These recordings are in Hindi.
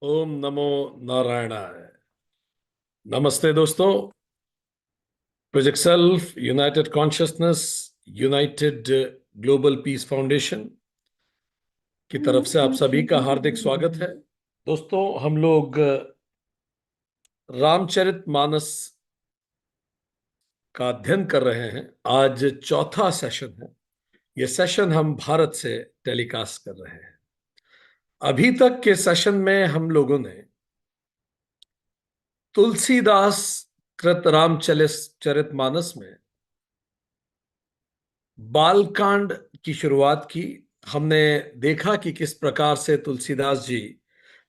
ओम नमो नारायणाय। नमस्ते दोस्तों। Project self, United consciousness, United global peace foundation की तरफ से आप सभी का हार्दिक स्वागत है। दोस्तों, हम लोग रामचरितमानस का अध्ययन कर रहे हैं। आज चौथा सेशन है। यह सेशन हम भारत से टेलीकास्ट कर रहे हैं। अभी तक के सेशन में हम लोगों ने तुलसीदास कृत रामचरितमानस में बालकांड की शुरुआत की। हमने देखा कि किस प्रकार से तुलसीदास जी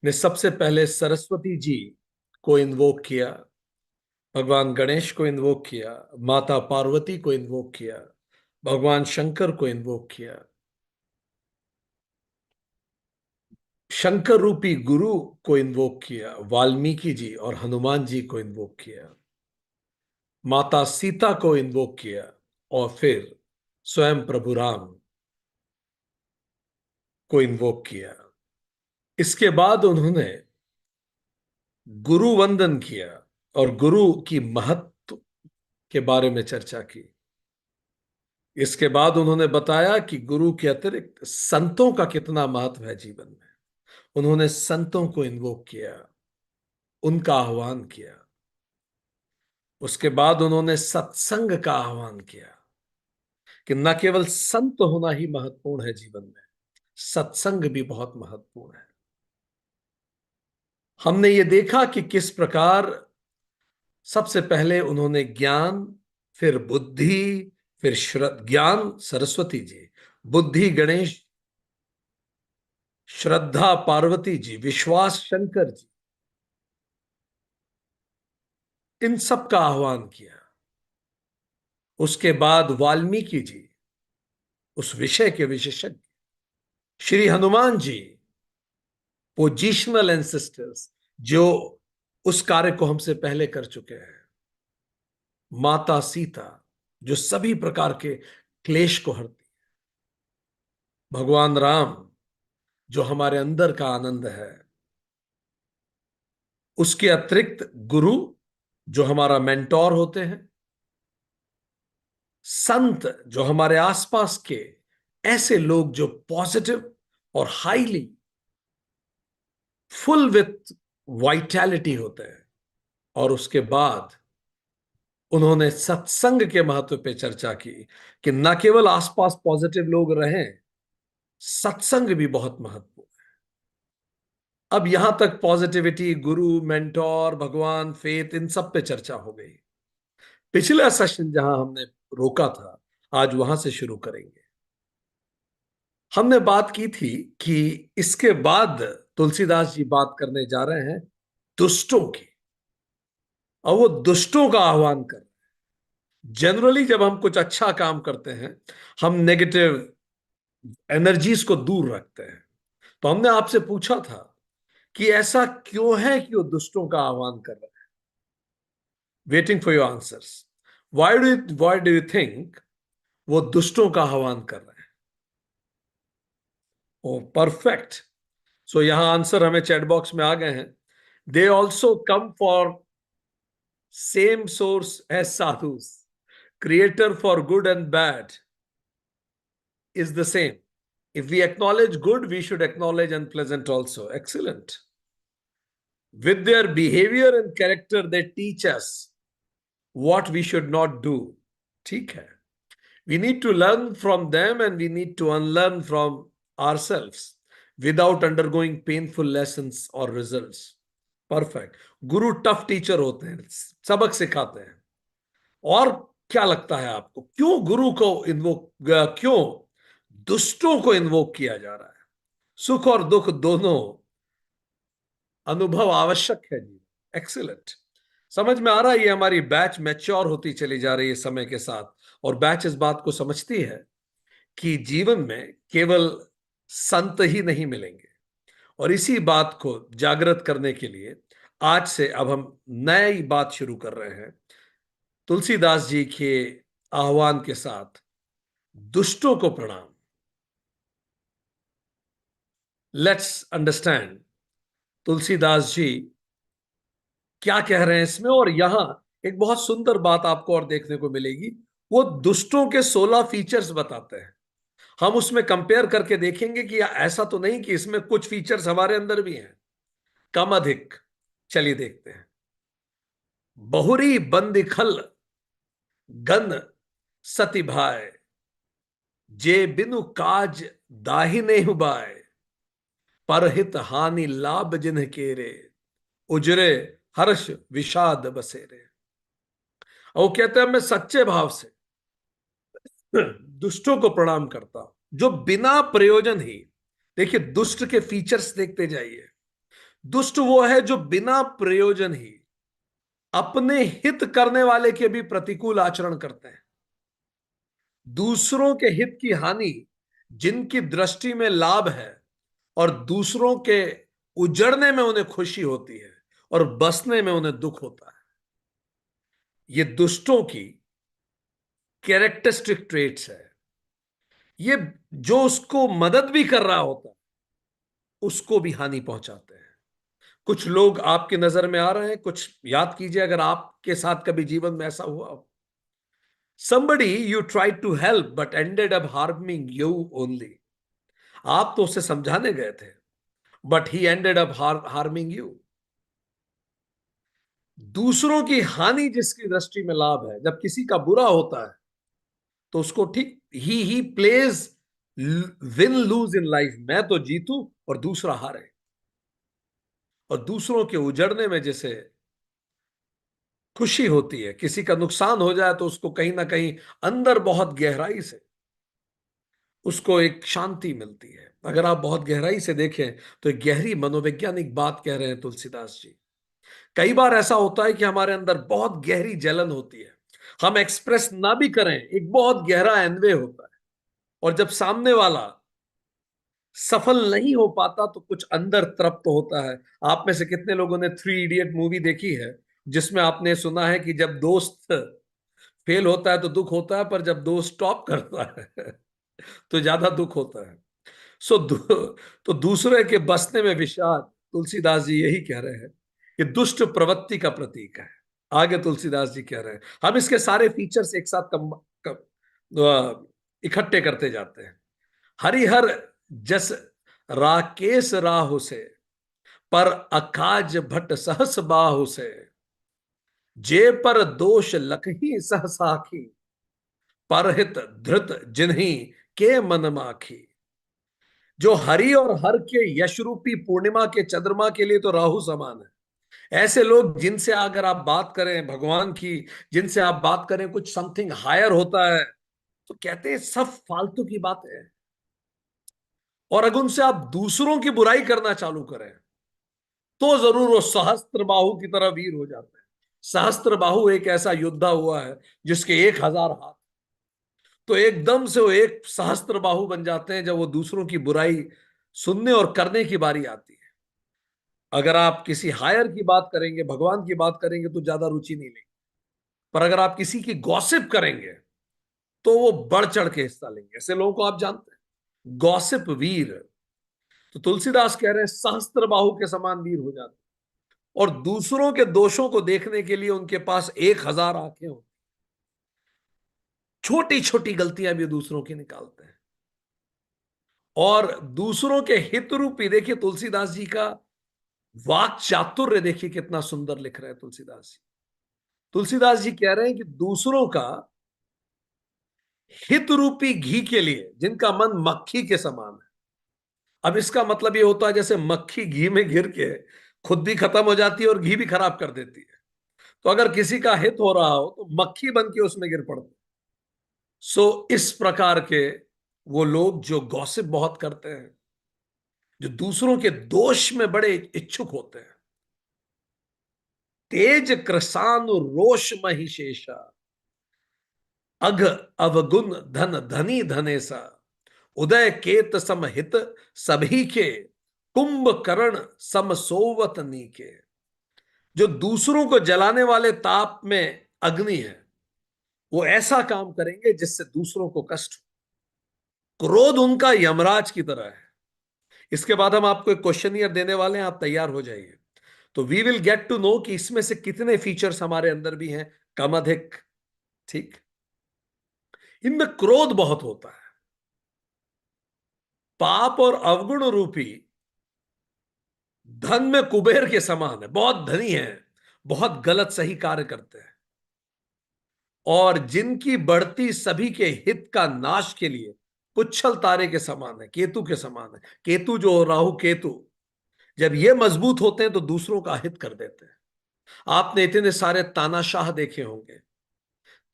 ने सबसे पहले सरस्वती जी को इन्वोक किया, भगवान गणेश को इन्वोक किया, माता पार्वती को इन्वोक किया, भगवान शंकर को इन्वोक किया, शंकर रूपी गुरु को इन्वोक किया, वाल्मीकि जी और हनुमान जी को इन्वोक किया, माता सीता को इन्वोक किया और फिर स्वयं प्रभु राम को इन्वोक किया। इसके बाद उन्होंने गुरु वंदन किया और गुरु की महत्व के बारे में चर्चा की। इसके बाद उन्होंने बताया कि गुरु के अतिरिक्त संतों का कितना महत्व है जीवन में। उन्होंने संतों को इन्वोक किया, उनका आह्वान किया। उसके बाद उन्होंने सत्संग का आह्वान किया कि न केवल संत होना ही महत्वपूर्ण है जीवन में, सत्संग भी बहुत महत्वपूर्ण है। हमने ये देखा कि किस प्रकार सबसे पहले उन्होंने ज्ञान, फिर बुद्धि, फिर ज्ञान सरस्वती जी, बुद्धि गणेश, श्रद्धा पार्वती जी, विश्वास शंकर जी, इन सब का आह्वान किया। उसके बाद वाल्मीकि जी, उस विषय के विशेषज्ञ, श्री हनुमान जी, पोजिशनल एंसेस्टर्स, जो उस कार्य को हमसे पहले कर चुके हैं, माता सीता, जो सभी प्रकार के क्लेश को हरती, भगवान राम, जो हमारे अंदर का आनंद है, उसके अतिरिक्त गुरु, जो हमारा मेंटोर होते हैं, संत, जो हमारे आसपास के ऐसे लोग जो पॉजिटिव और हाईली फुल विथ वाइटैलिटी होते हैं। और उसके बाद उन्होंने सत्संग के महत्व पे चर्चा की कि न केवल आसपास पॉजिटिव लोग रहें, सत्संग भी बहुत महत्वपूर्ण। अब यहां तक पॉजिटिविटी, गुरु, मेंटोर, भगवान, फेथ, इन सब पे चर्चा हो गई। पिछला सेशन जहां हमने रोका था, आज वहां से शुरू करेंगे। हमने बात की थी कि इसके बाद तुलसीदास जी बात करने जा रहे हैं दुष्टों की, और वो दुष्टों का आह्वान कर। जनरली जब हम कुछ अच्छा काम करते हैं, हम नेगेटिव एनर्जीज को दूर रखते हैं। तो हमने आपसे पूछा था कि ऐसा क्यों है कि वो दुष्टों का आह्वान कर रहे हैं। Waiting for your answers. Why do you think वो दुष्टों का आह्वान कर रहे हैं? ओ, परफेक्ट। सो यहां आंसर हमें चैट बॉक्स में आ गए हैं। They also come for same source as sadhus, creator for good and bad is the same. If we acknowledge good, we should acknowledge unpleasant also. Excellent. With their behavior and character, they teach us what we should not do. ठीक है. We need to learn from them and we need to unlearn from ourselves without undergoing painful lessons or results. Perfect. Guru tough teacher होते हैं, सबक सिखाते हैं। और क्या लगता है आपको, क्यों गुरु को इन्वोक, क्यों दुष्टों को इन्वोक किया जा रहा है? सुख और दुख दोनों अनुभव आवश्यक है जी। एक्सीलेंट। समझ में आ रहा है, ये हमारी बैच मैच्योर होती चली जा रही है समय के साथ, और बैच इस बात को समझती है कि जीवन में केवल संत ही नहीं मिलेंगे। और इसी बात को जागृत करने के लिए आज से अब हम नई बात शुरू कर रहे हैं, तुलसीदास जी के आह्वान के साथ, दुष्टों को प्रणाम। लेट्स अंडरस्टैंड तुलसीदास जी क्या कह रहे हैं इसमें। और यहां एक बहुत सुंदर बात आपको और देखने को मिलेगी। वो दुष्टों के 16 फीचर्स बताते हैं। हम उसमें कंपेयर करके देखेंगे कि ऐसा तो नहीं कि इसमें कुछ फीचर्स हमारे अंदर भी हैं, कम अधिक। चलिए देखते हैं। बहुरी बंदिखल गन सती भाई, जे बिनु काज दाहिने हुबाए, परहित हानि लाभ जिन्ह केरे, उजरे हर्ष विषाद बसेरे। और वो कहते हैं मैं सच्चे भाव से दुष्टों को प्रणाम करता हूं जो बिना प्रयोजन ही। देखिए दुष्ट के फीचर्स देखते जाइए। दुष्ट वो है जो बिना प्रयोजन ही अपने हित करने वाले के भी प्रतिकूल आचरण करते हैं। दूसरों के हित की हानि, जिनकी दृष्टि में लाभ है और दूसरों के उजड़ने में उन्हें खुशी होती है और बसने में उन्हें दुख होता है। ये दुष्टों की कैरेक्टरिस्टिक ट्रेट्स है। ये जो उसको मदद भी कर रहा होता है उसको भी हानि पहुंचाते हैं। कुछ लोग आपकी नजर में आ रहे हैं, कुछ याद कीजिए अगर आपके साथ कभी जीवन में ऐसा हुआ हो। Somebody you tried to help but ended up harming you only. आप तो उसे समझाने गए थे but he ended up harming you. दूसरों की हानि जिसकी दृष्टि में लाभ है, जब किसी का बुरा होता है तो उसको ठीक he plays win lose in life, मैं तो जीतूं और दूसरा हारे। और दूसरों के उजड़ने में जैसे खुशी होती है, किसी का नुकसान हो जाए तो उसको कहीं ना कहीं अंदर बहुत गहराई से उसको एक शांति मिलती है। अगर आप बहुत गहराई से देखें तो एक गहरी मनोवैज्ञानिक बात कह रहे हैं तुलसीदास जी। कई बार ऐसा होता है कि हमारे अंदर बहुत गहरी जलन होती है, हम एक्सप्रेस ना भी करें, एक बहुत गहरा एनवे होता है। और जब सामने वाला सफल नहीं हो पाता तो कुछ अंदर तृप्त होता है। आप में से कितने लोगों ने थ्री इडियट मूवी देखी है, जिसमें आपने सुना है कि जब दोस्त फेल होता है तो दुख होता है, पर जब दोस्त टॉप करता है तो ज्यादा दुख होता है। सो तो दूसरे के बसने में विषाद, तुलसीदास जी यही कह रहे हैं कि दुष्ट प्रवृत्ति का प्रतीक है। आगे तुलसीदास जी कह रहे हैं, हम इसके सारे फीचर्स एक साथ इकट्ठे करते जाते हैं। हरिहर जस राकेश राहु से, पर अकाज भट्ट सहस बाहु से, जे पर दोष लखही सहसाखी, परहित धृत जिन्हीं के मन माखी। जो हरि और हर के यश रूपी पूर्णिमा के चंद्रमा के लिए तो राहु समान है। ऐसे लोग जिनसे अगर आप बात करें भगवान की, जिनसे आप बात करें कुछ समथिंग हायर होता है, तो कहते हैं सब फालतू की बात है। और अगर उनसे आप दूसरों की बुराई करना चालू करें तो जरूर वो सहस्त्र बाहु की तरह वीर हो जाते हैं। सहस्त्र बाहु एक ऐसा योद्धा हुआ है जिसके 1000 हाथ, तो एकदम से वो एक सहस्त्र बाहु बन जाते हैं जब वो दूसरों की बुराई सुनने और करने की बारी आती है। अगर आप किसी हायर की बात करेंगे, भगवान की बात करेंगे तो ज्यादा रुचि नहीं लेंगे, पर अगर आप किसी की गॉसिप करेंगे तो वो बढ़ चढ़ के हिस्सा लेंगे। ऐसे लोगों को आप जानते हैं, गॉसिप वीर। तो तुलसीदास कह रहे हैं सहस्त्र बाहु के समान वीर हो जाते, और दूसरों के दोषों को देखने के लिए उनके पास 1000 आंखें हो, छोटी छोटी गलतियां भी दूसरों की निकालते हैं। और दूसरों के हित रूपी, देखिए तुलसीदास जी का वाक चातुर्य देखिए कितना सुंदर लिख रहे हैं तुलसीदास जी। तुलसीदास जी कह रहे हैं कि दूसरों का हित रूपी घी के लिए जिनका मन मक्खी के समान है। अब इसका मतलब ये होता है जैसे मक्खी घी में घिर के खुद भी खत्म हो जाती है और घी भी खराब कर देती है। तो अगर किसी का हित हो रहा हो तो मक्खी बन के उसमें गिर पड़ते। सो इस प्रकार के वो लोग जो गॉसिप बहुत करते हैं, जो दूसरों के दोष में बड़े इच्छुक होते हैं। तेज कृषानु रोष महिषेषा, अघ अवगुण धन धनी धनेसा, उदय केत समहित सभी के, कुंभकर्ण सम सोवत नीके। जो दूसरों को जलाने वाले ताप में अग्नि है, वो ऐसा काम करेंगे जिससे दूसरों को कष्ट हो। क्रोध उनका यमराज की तरह है। इसके बाद हम आपको एक क्वेश्चनियर देने वाले हैं, आप तैयार हो जाइए। तो we will get to know कि इसमें से कितने फीचर्स हमारे अंदर भी हैं, कम अधिक। ठीक। इनमें क्रोध बहुत होता है। पाप और अवगुण रूपी धन में कुबेर के समान है, बहुत धनी है, बहुत गलत सही कार्य करते हैं, और जिनकी बढ़ती सभी के हित का नाश के लिए पुच्छल तारे के समान है, केतु के समान है। केतु जो राहु केतु, जब ये मजबूत होते हैं तो दूसरों का हित कर देते हैं। आपने इतने सारे तानाशाह देखे होंगे।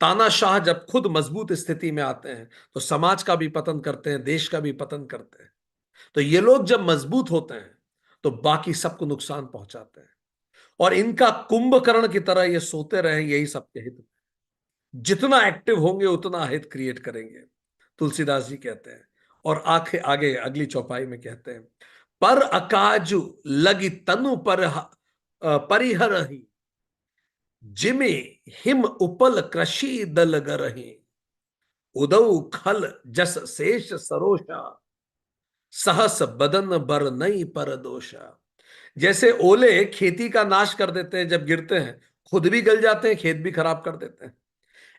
तानाशाह जब खुद मजबूत स्थिति में आते हैं तो समाज का भी पतन करते हैं, देश का भी पतन करते हैं। तो ये लोग जब मजबूत होते हैं तो बाकी सबको नुकसान पहुंचाते हैं, और इनका कुंभकर्ण की तरह ये सोते रहे, यही सबके हित में। जितना एक्टिव होंगे उतना हित क्रिएट करेंगे, तुलसीदास जी कहते हैं। और आगे आगे अगली चौपाई में कहते हैं, पर अकाजु लगी तनु पर परिहर ही, जिमे हिम उपल कृषि दल गरही, उदऊ खल जस शेष सरोषा, सहस बदन बर नई पर दोषा। जैसे ओले खेती का नाश कर देते हैं, जब गिरते हैं खुद भी गल जाते हैं, खेत भी खराब कर देते हैं,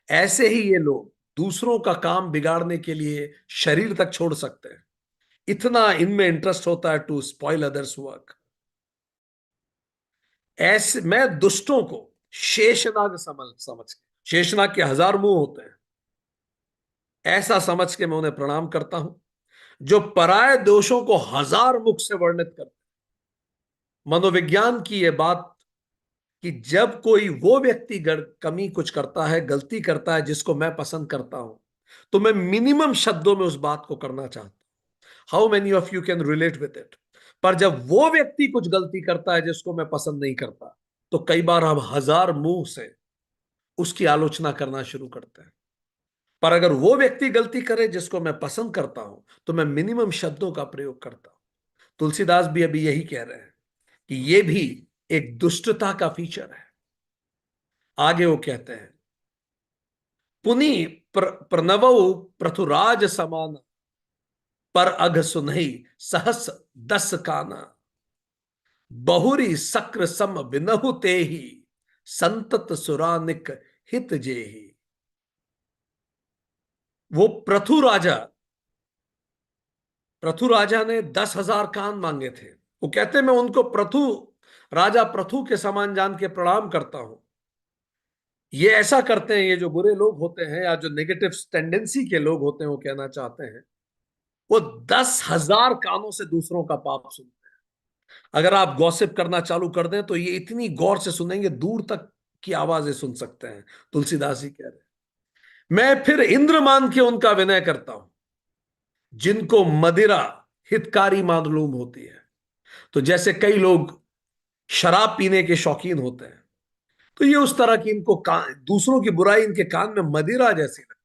ऐसे ही ये लोग दूसरों का काम बिगाड़ने के लिए शरीर तक छोड़ सकते हैं। इतना इनमें इंटरेस्ट होता है टू स्पॉइल अदर्स वर्क। ऐसे मैं दुष्टों को शेषनाग समझ समझ के, शेषनाग के 1000 मुंह होते हैं, ऐसा समझ के मैं उन्हें प्रणाम करता हूं, जो पराये दोषों को 1000 मुख से वर्णित करते हैं। मनोविज्ञान की यह बात कि जब कोई वो व्यक्ति कमी कुछ करता है, गलती करता है, जिसको मैं पसंद करता हूं, तो मैं मिनिमम शब्दों में उस बात को करना चाहता हूं। How many of you can relate with it? पर जब वो व्यक्ति कुछ गलती करता है जिसको मैं पसंद नहीं करता, तो कई बार हम 1000 मुंह से उसकी आलोचना करना शुरू करते हैं। पर अगर वो व्यक्ति गलती करे जिसको मैं पसंद करता हूं, तो मैं मिनिमम शब्दों का प्रयोग करता हूं। तुलसीदास भी अभी यही कह रहे हैं कि यह भी एक दुष्टता का फीचर है। आगे वो कहते हैं, पुनि प्रणव पृथुराज समान, पर अघ सुनहि सहस दस काना, बहुरी सक्र सम बिनहु तेहि, संतत सुरानिक हित जेहि। वो पृथु राजा ने 10,000 कान मांगे थे। वो कहते मैं उनको राजा पृथु के समान जान के प्रणाम करता हूं। ये ऐसा करते हैं, ये जो बुरे लोग होते हैं या जो नेगेटिव टेंडेंसी के लोग होते हैं, वो कहना चाहते हैं, वो 10,000 कानों से दूसरों का पाप सुनते हैं। अगर आप गॉसिप करना चालू कर दें तो ये इतनी गौर से सुनेंगे, दूर तक की आवाजें सुन सकते हैं। तुलसीदास जी कह रहे हैं, मैं फिर इंद्र मान के उनका विनय करता हूं, जिनको मदिरा हितकारी मालूम होती है। तो जैसे कई लोग शराब पीने के शौकीन होते हैं, तो ये उस तरह की इनको दूसरों की बुराई इनके कान में मदिरा जैसी लगती।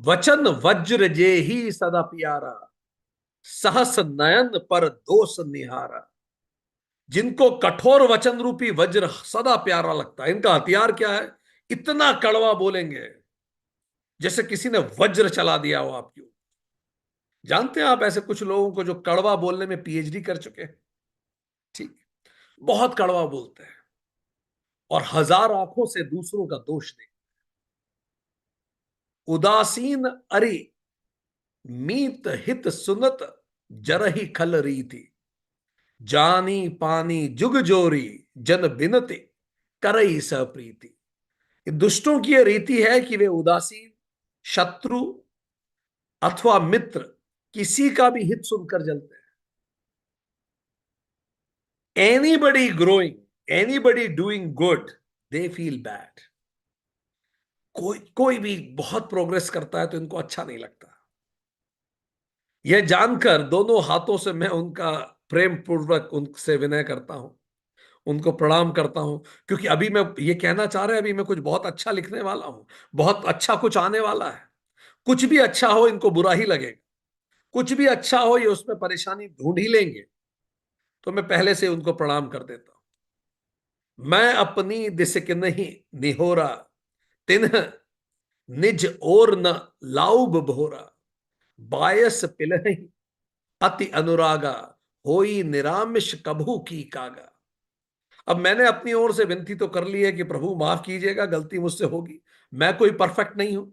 वचन वज्र जे ही सदा प्यारा, सहस नयन पर दोष निहारा। जिनको कठोर वचन रूपी वज्र सदा प्यारा लगता है, इनका हथियार क्या है? इतना कड़वा बोलेंगे जैसे किसी ने वज्र चला दिया हो आपकी। जानते हैं आप ऐसे कुछ लोगों को जो कड़वा बोलने में पीएचडी कर चुके हैं? ठीक। बहुत कड़वा बोलते हैं और 1000 आंखों से दूसरों का दोष देख। उदासीन अरे मीत हित सुनत जरही खल रीति, जानी पानी जुग जोरी जन बिनते करई सप्रीति। दुष्टों की यह रीति है कि वे उदासीन, शत्रु अथवा मित्र, किसी का भी हित सुनकर जलते हैं। Anybody growing, anybody doing good, they feel bad. कोई कोई भी बहुत प्रोग्रेस करता है तो इनको अच्छा नहीं लगता। यह जानकर दोनों हाथों से मैं उनका प्रेम पूर्वक उनसे विनय करता हूं, उनको प्रणाम करता हूं, क्योंकि अभी मैं ये कहना चाह रहे हैं, अभी मैं कुछ बहुत अच्छा लिखने वाला हूं, बहुत अच्छा कुछ आने वाला है। कुछ भी अच्छा हो इनको बुरा ही लगेगा, कुछ भी अच्छा हो ये उसमें परेशानी ढूंढ ही लेंगे। तो मैं पहले से उनको प्रणाम कर देता हूं। मैं अपनी दिसक नहीं निहोरा, तिन्ह निज और न लाउब भोरा, बायस पिलहि अति अनुरागा, होई निरामिष कभू की कागा। अब मैंने अपनी ओर से विनती तो कर ली है कि प्रभु माफ कीजिएगा, गलती मुझसे होगी, मैं कोई परफेक्ट नहीं हूं,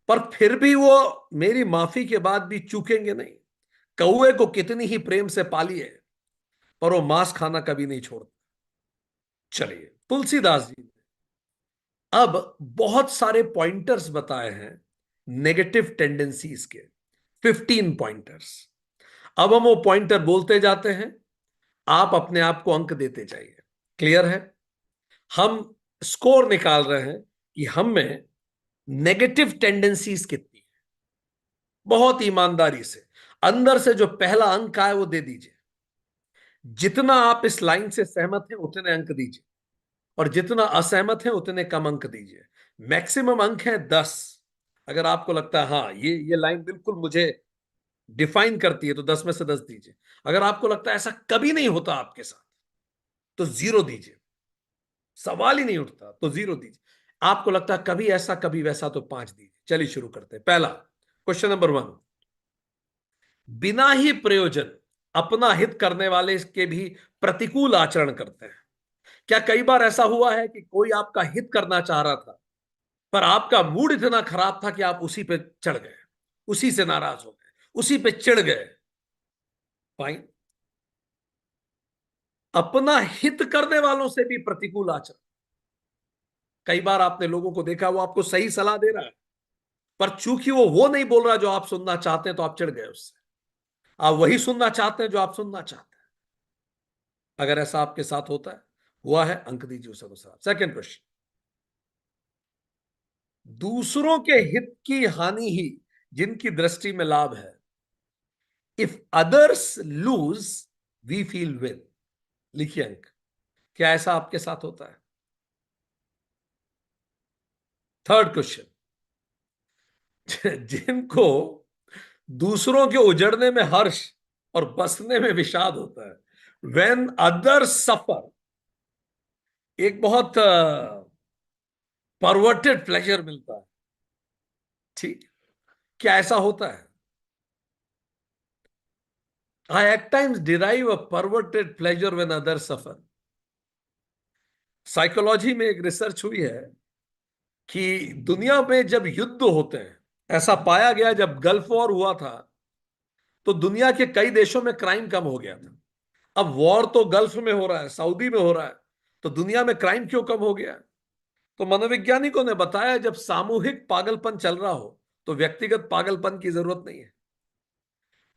पर फिर भी वो मेरी माफी के बाद भी चूकेंगे नहीं। कौए को कितनी ही प्रेम से पालिए, पर वो मांस खाना कभी नहीं छोड़ता। चलिए, तुलसीदास जी अब बहुत सारे पॉइंटर्स बताए हैं नेगेटिव टेंडेंसीज के, 15 पॉइंटर्स। अब हम वो पॉइंटर बोलते जाते हैं, आप अपने आप को अंक देते जाइए। क्लियर है? हम स्कोर निकाल रहे हैं कि हम में नेगेटिव टेंडेंसीज कितनी है। बहुत ईमानदारी से अंदर से जो पहला अंक आए वो दे दीजिए। जितना आप इस लाइन से सहमत हैं उतने अंक दीजिए, और जितना असहमत है उतने कम अंक दीजिए। मैक्सिमम अंक है 10। अगर आपको लगता है हाँ ये लाइन बिल्कुल मुझे डिफाइन करती है, तो 10 में से 10 दीजिए। अगर आपको लगता है ऐसा कभी नहीं होता आपके साथ, तो 0 दीजिए। सवाल ही नहीं उठता तो 0 दीजिए। आपको लगता है कभी ऐसा कभी वैसा, तो 5 दीजिए। चलिए शुरू करते हैं। पहला क्वेश्चन नंबर 1, बिना ही प्रयोजन अपना हित करने वाले के भी प्रतिकूल आचरण करते हैं। क्या कई बार ऐसा हुआ है कि कोई आपका हित करना चाह रहा था, पर आपका मूड इतना खराब था कि आप उसी पे चढ़ गए, उसी से नाराज हो गए, उसी पे चिढ़ गए? फाइन। अपना हित करने वालों से भी प्रतिकूल आचरण। कई बार आपने लोगों को देखा, वो आपको सही सलाह दे रहा है, पर चूंकि वो नहीं बोल रहा जो आप सुनना चाहते हैं, तो आप चिढ़ गए उससे। आप वही सुनना चाहते हैं जो आप सुनना चाहते हैं। अगर ऐसा आपके साथ होता है, हुआ है, अंक दीजिए उस अनुसार। सेकंड क्वेश्चन, दूसरों के हित की हानि ही जिनकी दृष्टि में लाभ है। If others lose we feel win. लिखिए अंक। क्या ऐसा आपके साथ होता है? थर्ड क्वेश्चन, जिनको दूसरों के उजड़ने में हर्ष और बसने में विषाद होता है। वेन अदर्स सफर, एक बहुत परवर्टेड प्लेजर मिलता है। ठीक, क्या ऐसा होता है? I at times derive a perverted pleasure when others suffer. Psychology में एक रिसर्च हुई है कि दुनिया में जब युद्ध होते हैं, ऐसा पाया गया जब गल्फ वॉर हुआ था, तो दुनिया के कई देशों में क्राइम कम हो गया था। अब वॉर तो गल्फ में हो रहा है, सऊदी में हो रहा है, तो दुनिया में क्राइम क्यों कम हो गया? तो मनोवैज्ञानिकों ने बताया, जब सामूहिक पागलपन चल रहा हो तो व्यक्तिगत पागलपन की जरूरत नहीं है।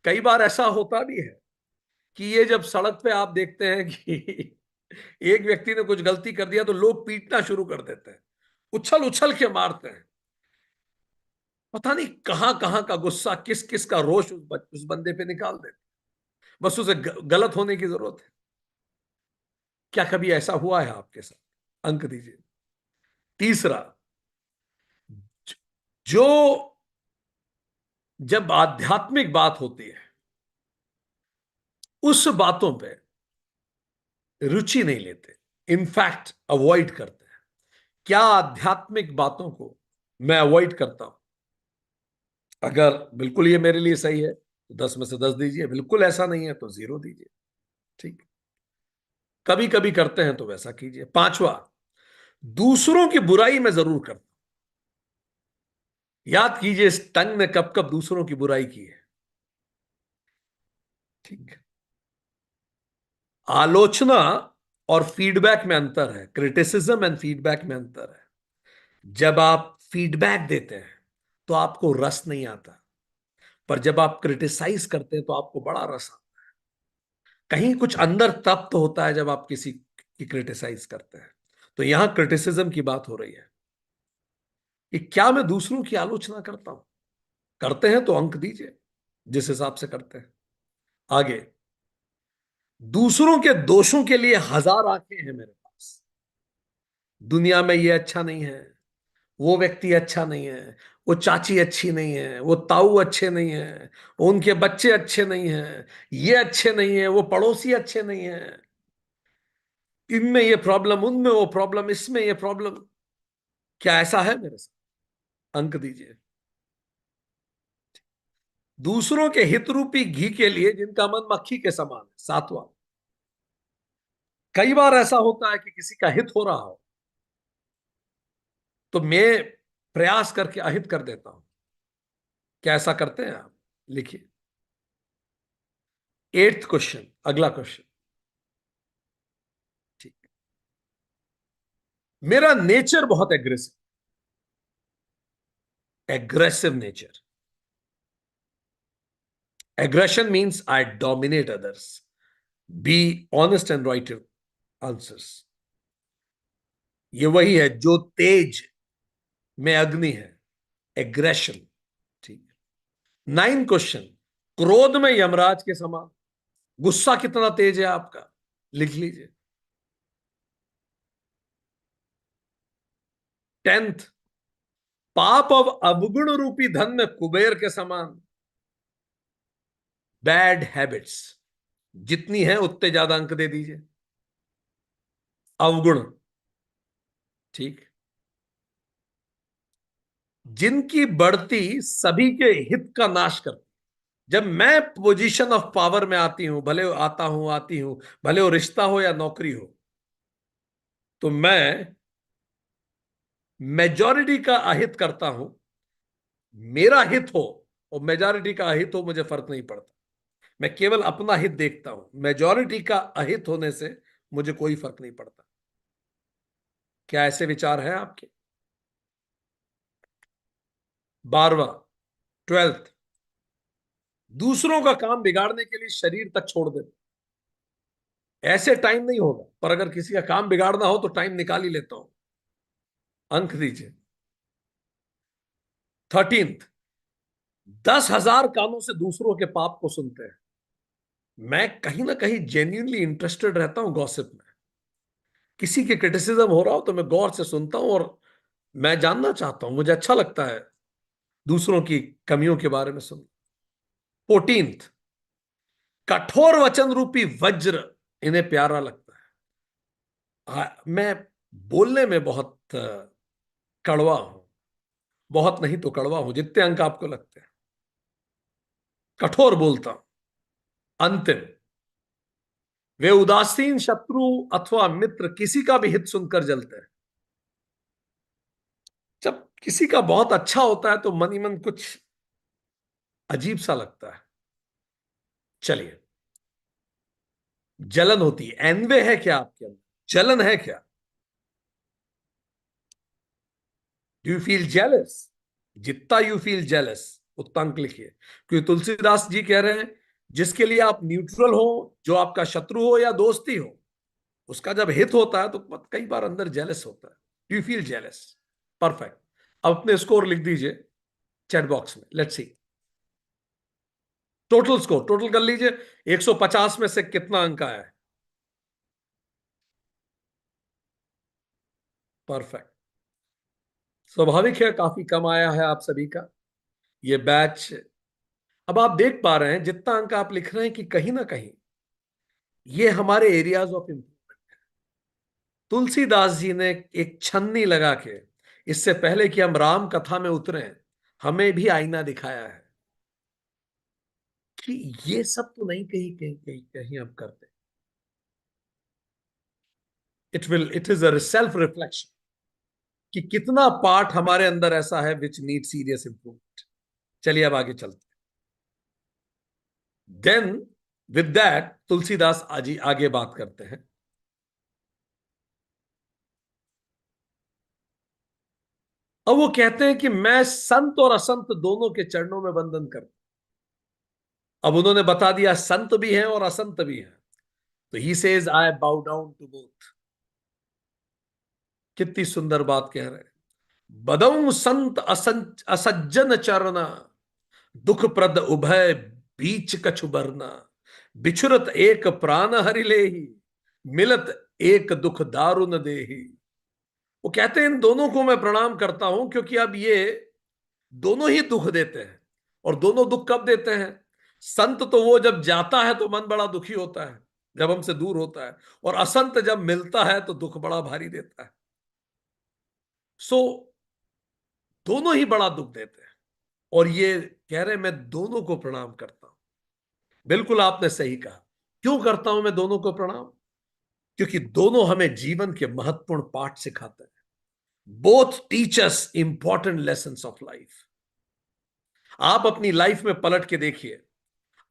कई बार ऐसा होता भी है कि ये जब सड़क पे आप देखते हैं कि एक व्यक्ति ने कुछ गलती कर दिया, तो लोग पीटना शुरू कर देते हैं, उछल उछल के मारते हैं। पता नहीं कहां कहां का गुस्सा, किस किस का रोष उस बंदे पे निकाल देते। बस उसे गलत होने की जरूरत है। क्या कभी ऐसा हुआ है आपके साथ? अंक दीजिए। तीसरा, जो जब आध्यात्मिक बात होती है, उस बातों पे रुचि नहीं लेते, इनफैक्ट अवॉइड करते हैं। क्या आध्यात्मिक बातों को मैं अवॉइड करता हूं? अगर बिल्कुल ये मेरे लिए सही है तो 10 में से 10 दीजिए, बिल्कुल ऐसा नहीं है तो 0 दीजिए। ठीक, कभी कभी करते हैं तो वैसा कीजिए। पांचवा, दूसरों की बुराई में जरूर करता हूं। याद कीजिए इस टंग ने कब कब दूसरों की बुराई की है। ठीक, आलोचना और फीडबैक में अंतर है, क्रिटिसिज्म एंड फीडबैक में अंतर है। जब आप फीडबैक देते हैं तो आपको रस नहीं आता, पर जब आप क्रिटिसाइज करते हैं तो आपको बड़ा रस आता है। कहीं कुछ अंदर तप्त होता है जब आप किसी की क्रिटिसाइज करते हैं। तो यहां क्रिटिसिज्म की बात हो रही है कि क्या मैं दूसरों की आलोचना करता हूं? करते हैं तो अंक दीजिए जिस हिसाब से करते हैं। आगे, दूसरों के दोषों के लिए हजार आंखें हैं मेरे पास। दुनिया में ये अच्छा नहीं है, वो व्यक्ति अच्छा नहीं है, वो चाची अच्छी नहीं है, वो ताऊ अच्छे नहीं है, उनके बच्चे अच्छे नहीं हैं, ये अच्छे नहीं है, वो पड़ोसी अच्छे नहीं है, इनमें ये प्रॉब्लम, उनमें वो प्रॉब्लम, इसमें ये प्रॉब्लम। क्या ऐसा है मेरे साथ? अंक दीजिए। दूसरों के हित रूपी घी के लिए जिनका मन मक्खी के समान है, सातवां। कई बार ऐसा होता है कि किसी का हित हो रहा हो तो मैं प्रयास करके अहित कर देता हूं। क्या ऐसा करते हैं आप? लिखिए। एट्थ क्वेश्चन, अगला क्वेश्चन। ठीक। मेरा नेचर बहुत aggressive nature. Aggression means I dominate others. Be honest and right answers. ये वही है जो तेज में अग्नि है, एग्रेशन। ठीक। Nine question. क्रोध में यमराज के समान। गुस्सा कितना तेज है आपका? लिख लीजिए। टेंथ। पाप और अवगुण रूपी धन में कुबेर के समान। बैड हैबिट्स जितनी है उतने ज्यादा अंक दे दीजिए। अवगुण। ठीक। जिनकी बढ़ती सभी के हित का नाश करती। जब मैं पोजीशन ऑफ पावर में आती हूं, भले आता हूं आती हूं, भले वो रिश्ता हो या नौकरी हो, तो मैं मेजॉरिटी का अहित करता हूं। मेरा हित हो और मेजॉरिटी का अहित हो, मुझे फर्क नहीं पड़ता। मैं केवल अपना हित देखता हूं। मेजॉरिटी का अहित होने से मुझे कोई फर्क नहीं पड़ता। क्या ऐसे विचार हैं आपके? 12वां, ट्वेल्थ। दूसरों का काम बिगाड़ने के लिए शरीर तक छोड़ दे। ऐसे टाइम नहीं होगा, पर अगर किसी का काम बिगाड़ना हो तो टाइम निकाल ही लेता हूं। अंक दीजिए। 13th। 10,000 कानों से दूसरों के पाप को सुनते हैं। मैं कहीं ना कहीं जेन्युइनली इंटरेस्टेड रहता हूं गॉसिप में। किसी के क्रिटिसिज्म हो रहा हो तो मैं गौर से सुनता हूं, और मैं जानना चाहता हूं, मुझे अच्छा लगता है दूसरों की कमियों के बारे में सुन। 14th। कठोर वचन रूपी वज्र इन्हें प्यारा लगता है। मैं बोलने में बहुत कड़वा हूं। बहुत नहीं तो कड़वा हूं, जितने अंक आपको लगते हैं। कठोर बोलता हूं। अंतिम। वे उदासीन शत्रु अथवा मित्र किसी का भी हित सुनकर जलते हैं। जब किसी का बहुत अच्छा होता है तो मन ही मन कुछ अजीब सा लगता है। चलिए। जलन होती है, एनवे है क्या आपके अंदर? जलन है क्या? Do you feel jealous? जितना यू फील जेलस उतना अंक लिखिए, क्योंकि तुलसीदास जी कह रहे हैं जिसके लिए आप न्यूट्रल हो, जो आपका शत्रु हो या दोस्ती हो, उसका जब हित होता है तो कई बार अंदर जेलस होता है। Do you feel jealous? Perfect. अब अपने स्कोर लिख दीजिए चैट बॉक्स में। Let's see. Total score total कर लीजिए। 150 में से कितना अंक आया है? परफेक्ट। स्वाभाविक है काफी कम आया है आप सभी का। ये बैच, अब आप देख पा रहे हैं जितना अंक आप लिख रहे हैं कि कहीं ना कहीं ये हमारे areas of improvement. Tulsidas ji ने एक छन्नी लगा के, इससे पहले कि हम राम कथा में उतरे, हमें भी आईना दिखाया है कि ये सब तो नहीं कहीं कहीं कहीं कहीं हम करते। It is a self reflection कि कितना पार्ट हमारे अंदर ऐसा है विच नीड सीरियस इंप्रूवमेंट। चलिए अब आगे चलते हैं। देन विद दैट तुलसीदास आज आगे बात करते हैं। अब वो कहते हैं कि मैं संत और असंत दोनों के चरणों में वंदन करता। अब उन्होंने बता दिया संत भी हैं और असंत भी हैं, तो ही सेज आई बाउ डाउन टू बोथ। कितनी सुंदर बात कह रहे हैं। बदऊ संत असज्जन चरना, दुख प्रद उभय बीच कछु बरना, बिछुरत एक प्राण हरि लेहि, मिलत एक दुख दारुन देहि। वो कहते हैं इन दोनों को मैं प्रणाम करता हूं, क्योंकि अब ये दोनों ही दुख देते हैं। और दोनों दुख कब देते हैं? संत तो वो जब जाता है तो मन बड़ा दुखी होता है, जब हमसे दूर होता है। और असंत जब मिलता है तो दुख बड़ा भारी देता है। सो दोनों ही बड़ा दुख देते हैं। और ये कह रहे मैं दोनों को प्रणाम करता हूं। बिल्कुल आपने सही कहा। क्यों करता हूं मैं दोनों को प्रणाम? क्योंकि दोनों हमें जीवन के महत्वपूर्ण पाठ सिखाते हैं। Both teachers important lesson of life. आप अपनी लाइफ में पलट के देखिए,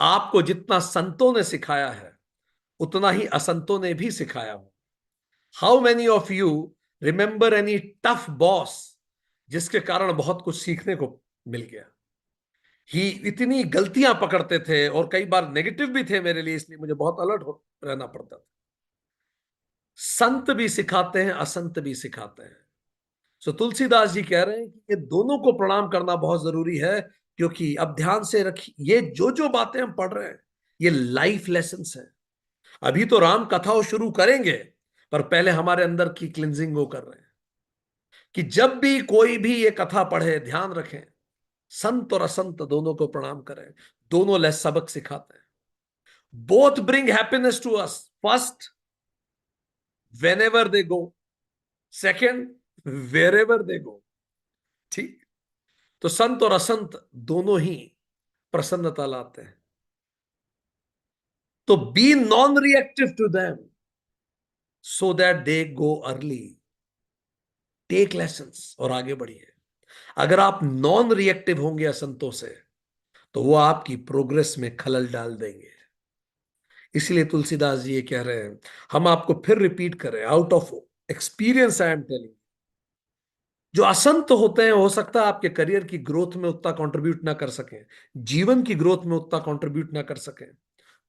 आपको जितना संतों ने सिखाया है उतना ही असंतों ने भी सिखाया हो। How many of you remember any tough boss जिसके कारण बहुत कुछ सीखने को मिल गया? ही इतनी गलतियां पकड़ते थे और कई बार नेगेटिव भी थे मेरे लिए, इसलिए मुझे बहुत अलर्ट रहना पड़ता था। संत भी सिखाते हैं, असंत भी सिखाते हैं। सो तुलसीदास जी कह रहे हैं कि ये दोनों को प्रणाम करना बहुत जरूरी है, क्योंकि अब ध्यान से रखिए, ये जो जो बातें हम पढ़ रहे हैं ये लाइफ लेसन है। अभी तो राम कथाओं शुरू करेंगे, पर पहले हमारे अंदर की क्लिंजिंग वो कर रहे हैं कि जब भी कोई भी ये कथा पढ़े ध्यान रखें, संत और असंत दोनों को प्रणाम करें। दोनों ले सबक सिखाते हैं। Both bring happiness to us. First, whenever they go. Second, wherever they go. ठीक। तो संत और असंत दोनों ही प्रसन्नता लाते हैं। तो be non reactive to them so that they go early. Take lessons और आगे बढ़िए। अगर आप नॉन रिएक्टिव होंगे असंतों से, तो वो आपकी प्रोग्रेस में खलल डाल देंगे। इसलिए तुलसीदास जी ये कह रहे हैं, हम आपको फिर रिपीट करें, out of experience I am telling. जो असंत होते हैं, हो सकता है आपके करियर की ग्रोथ में उतना कंट्रीब्यूट ना कर सकें, जीवन की ग्रोथ में उतना कंट्रीब्यूट ना कर सकें,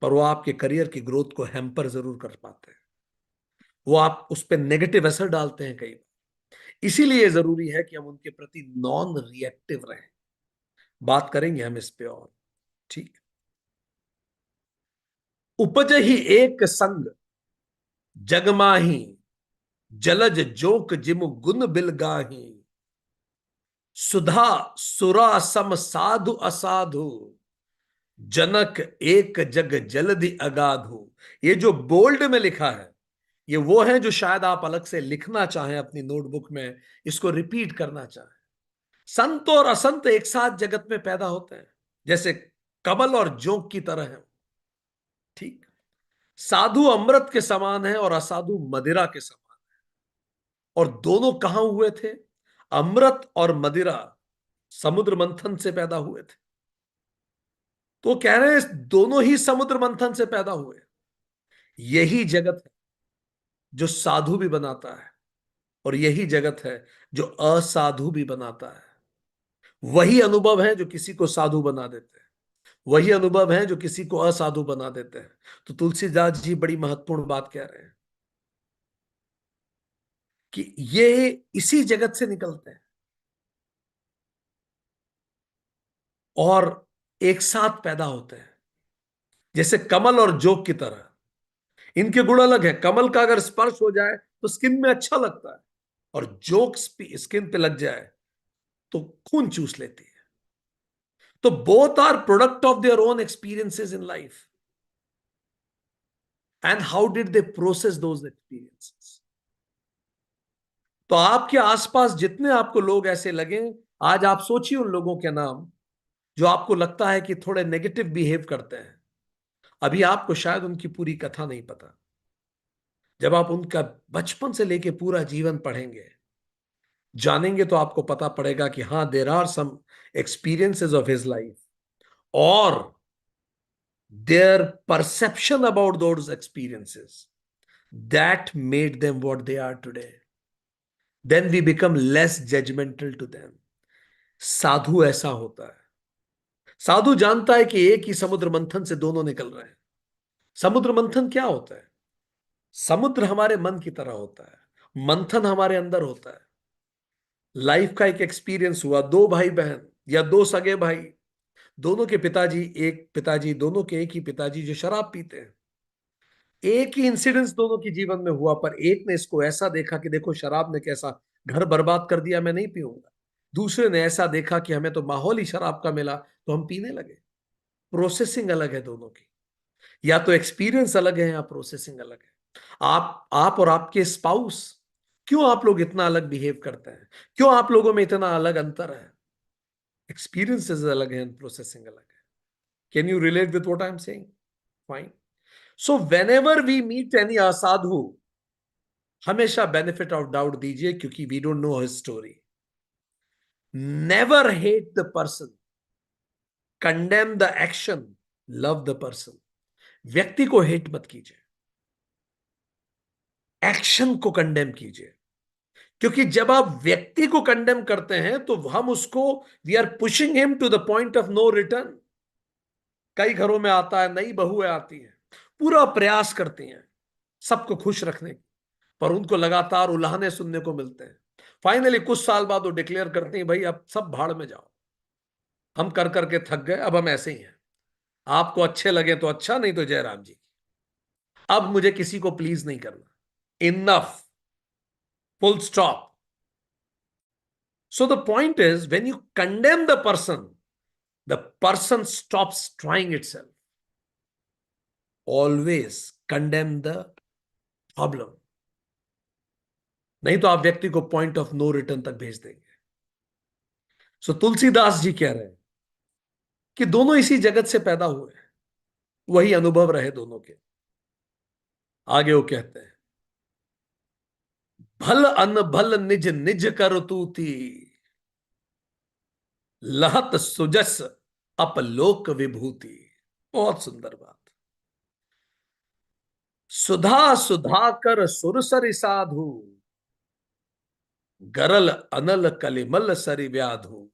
पर वो आपके करियर की ग्रोथ को हैम्पर जरूर कर पाते हैं। वो आप उस पर नेगेटिव असर डालते हैं कई बार। इसीलिए जरूरी है कि हम उनके प्रति नॉन रिएक्टिव रहें। बात करेंगे हम इस पे और। ठीक। उपज ही एक संग जगमाही, जलज जोक जिम गुन बिलगाही। सुधा सुरा सम साधु असाधु, जनक एक जग जलधि अगाधु। ये जो बोल्ड में लिखा है, ये वो है जो शायद आप अलग से लिखना चाहें अपनी नोटबुक में, इसको रिपीट करना चाहें। संत और असंत एक साथ जगत में पैदा होते हैं, जैसे कमल और जोंक की तरह है। ठीक। साधु अमृत के समान है और असाधु मदिरा के समान। और दोनों कहां हुए थे? अमृत और मदिरा समुद्र मंथन से पैदा हुए थे। तो कह रहे हैं दोनों ही समुद्र मंथन से पैदा हुए। यही जगत है जो साधु भी बनाता है, और यही जगत है जो असाधु भी बनाता है। वही अनुभव है जो किसी को साधु बना देते हैं, वही अनुभव है जो किसी को असाधु बना देते हैं। तो तुलसीदास जी बड़ी महत्वपूर्ण बात कह रहे हैं कि ये इसी जगत से निकलते हैं और एक साथ पैदा होते हैं, जैसे कमल और जोक की तरह। इनके गुण अलग है। कमल का अगर स्पर्श हो जाए तो स्किन में अच्छा लगता है, और जोक स्किन पे लग जाए तो खून चूस लेती है। तो both are product of their own experiences in life, and how did they process those experiences. तो आपके आसपास जितने आपको लोग ऐसे लगे, आज आप सोचिए उन लोगों के नाम जो आपको लगता है कि थोड़े नेगेटिव बिहेव करते हैं। अभी आपको शायद उनकी पूरी कथा नहीं पता। जब आप उनका बचपन से लेके पूरा जीवन पढ़ेंगे, जानेंगे, तो आपको पता पड़ेगा कि हाँ, there are some experiences of his life, और their perception about those experiences that made them what they are today. Then we become less judgmental to them. साधु ऐसा होता है। साधु जानता है कि एक ही समुद्र मंथन से दोनों निकल रहे हैं। समुद्र मंथन क्या होता है? समुद्र हमारे मन की तरह होता है, मंथन हमारे अंदर होता है। लाइफ का एक एक्सपीरियंस हुआ, दो भाई बहन या दो सगे भाई, दोनों के पिताजी, एक पिताजी, दोनों के एक ही पिताजी जो शराब पीते हैं। एक ही इंसिडेंस दोनों के जीवन में हुआ, पर एक ने इसको ऐसा देखा कि देखो शराब ने कैसा घर बर्बाद कर दिया, मैं नहीं पीऊंगा। दूसरे ने ऐसा देखा कि हमें तो माहौल ही शराब का मिला तो हम पीने लगे। प्रोसेसिंग अलग है दोनों की। या तो एक्सपीरियंस अलग है या प्रोसेसिंग अलग है। आप और आपके स्पाउस, क्यों आप लोग इतना अलग बिहेव करते हैं? क्यों आप लोगों में इतना अलग अंतर है? एक्सपीरियंसेस अलग हैं, प्रोसेसिंग अलग है। Can you relate with what I am saying? Fine. So whenever we meet any asadhu, हमेशा बेनिफिट ऑफ डाउट दीजिए, क्योंकि we don't know his story. Never hate the person, condemn the action, love the person. व्यक्ति को हेट मत कीजिए, एक्शन को कंडेम कीजिए। क्योंकि जब आप व्यक्ति को कंडेम करते हैं तो हम उसको, we are pushing him to the point of no return. कई घरों में आता है, नई बहुएं आती हैं, पूरा प्रयास करती हैं सबको खुश रखने की, पर उनको लगातार उल्हाने सुनने को मिलते हैं। फाइनली कुछ साल बाद वो डिक्लेयर करती हैं, भाई अब सब भाड़ में जाओ, हम कर करके थक गए, अब हम ऐसे ही हैं। आपको अच्छे लगे तो अच्छा, नहीं तो जय राम जी। अब मुझे किसी को प्लीज नहीं करना, enough, full stop. So the point is, when you condemn the person stops trying itself. Always condemn the problem. नहीं तो आप व्यक्ति को पॉइंट ऑफ नो रिटर्न तक भेज देंगे। सो तुलसीदास जी कह रहे हैं कि दोनों इसी जगत से पैदा हुए हैं, वही अनुभव रहे दोनों के। आगे वो कहते हैं, भल अन भल निज निज कर तूती, लहत सुजस अपलोक विभूति। बहुत सुंदर बात। सुधा सुधा कर सुरसरि साधु, गरल अनल कलिमल सरि व्याधु।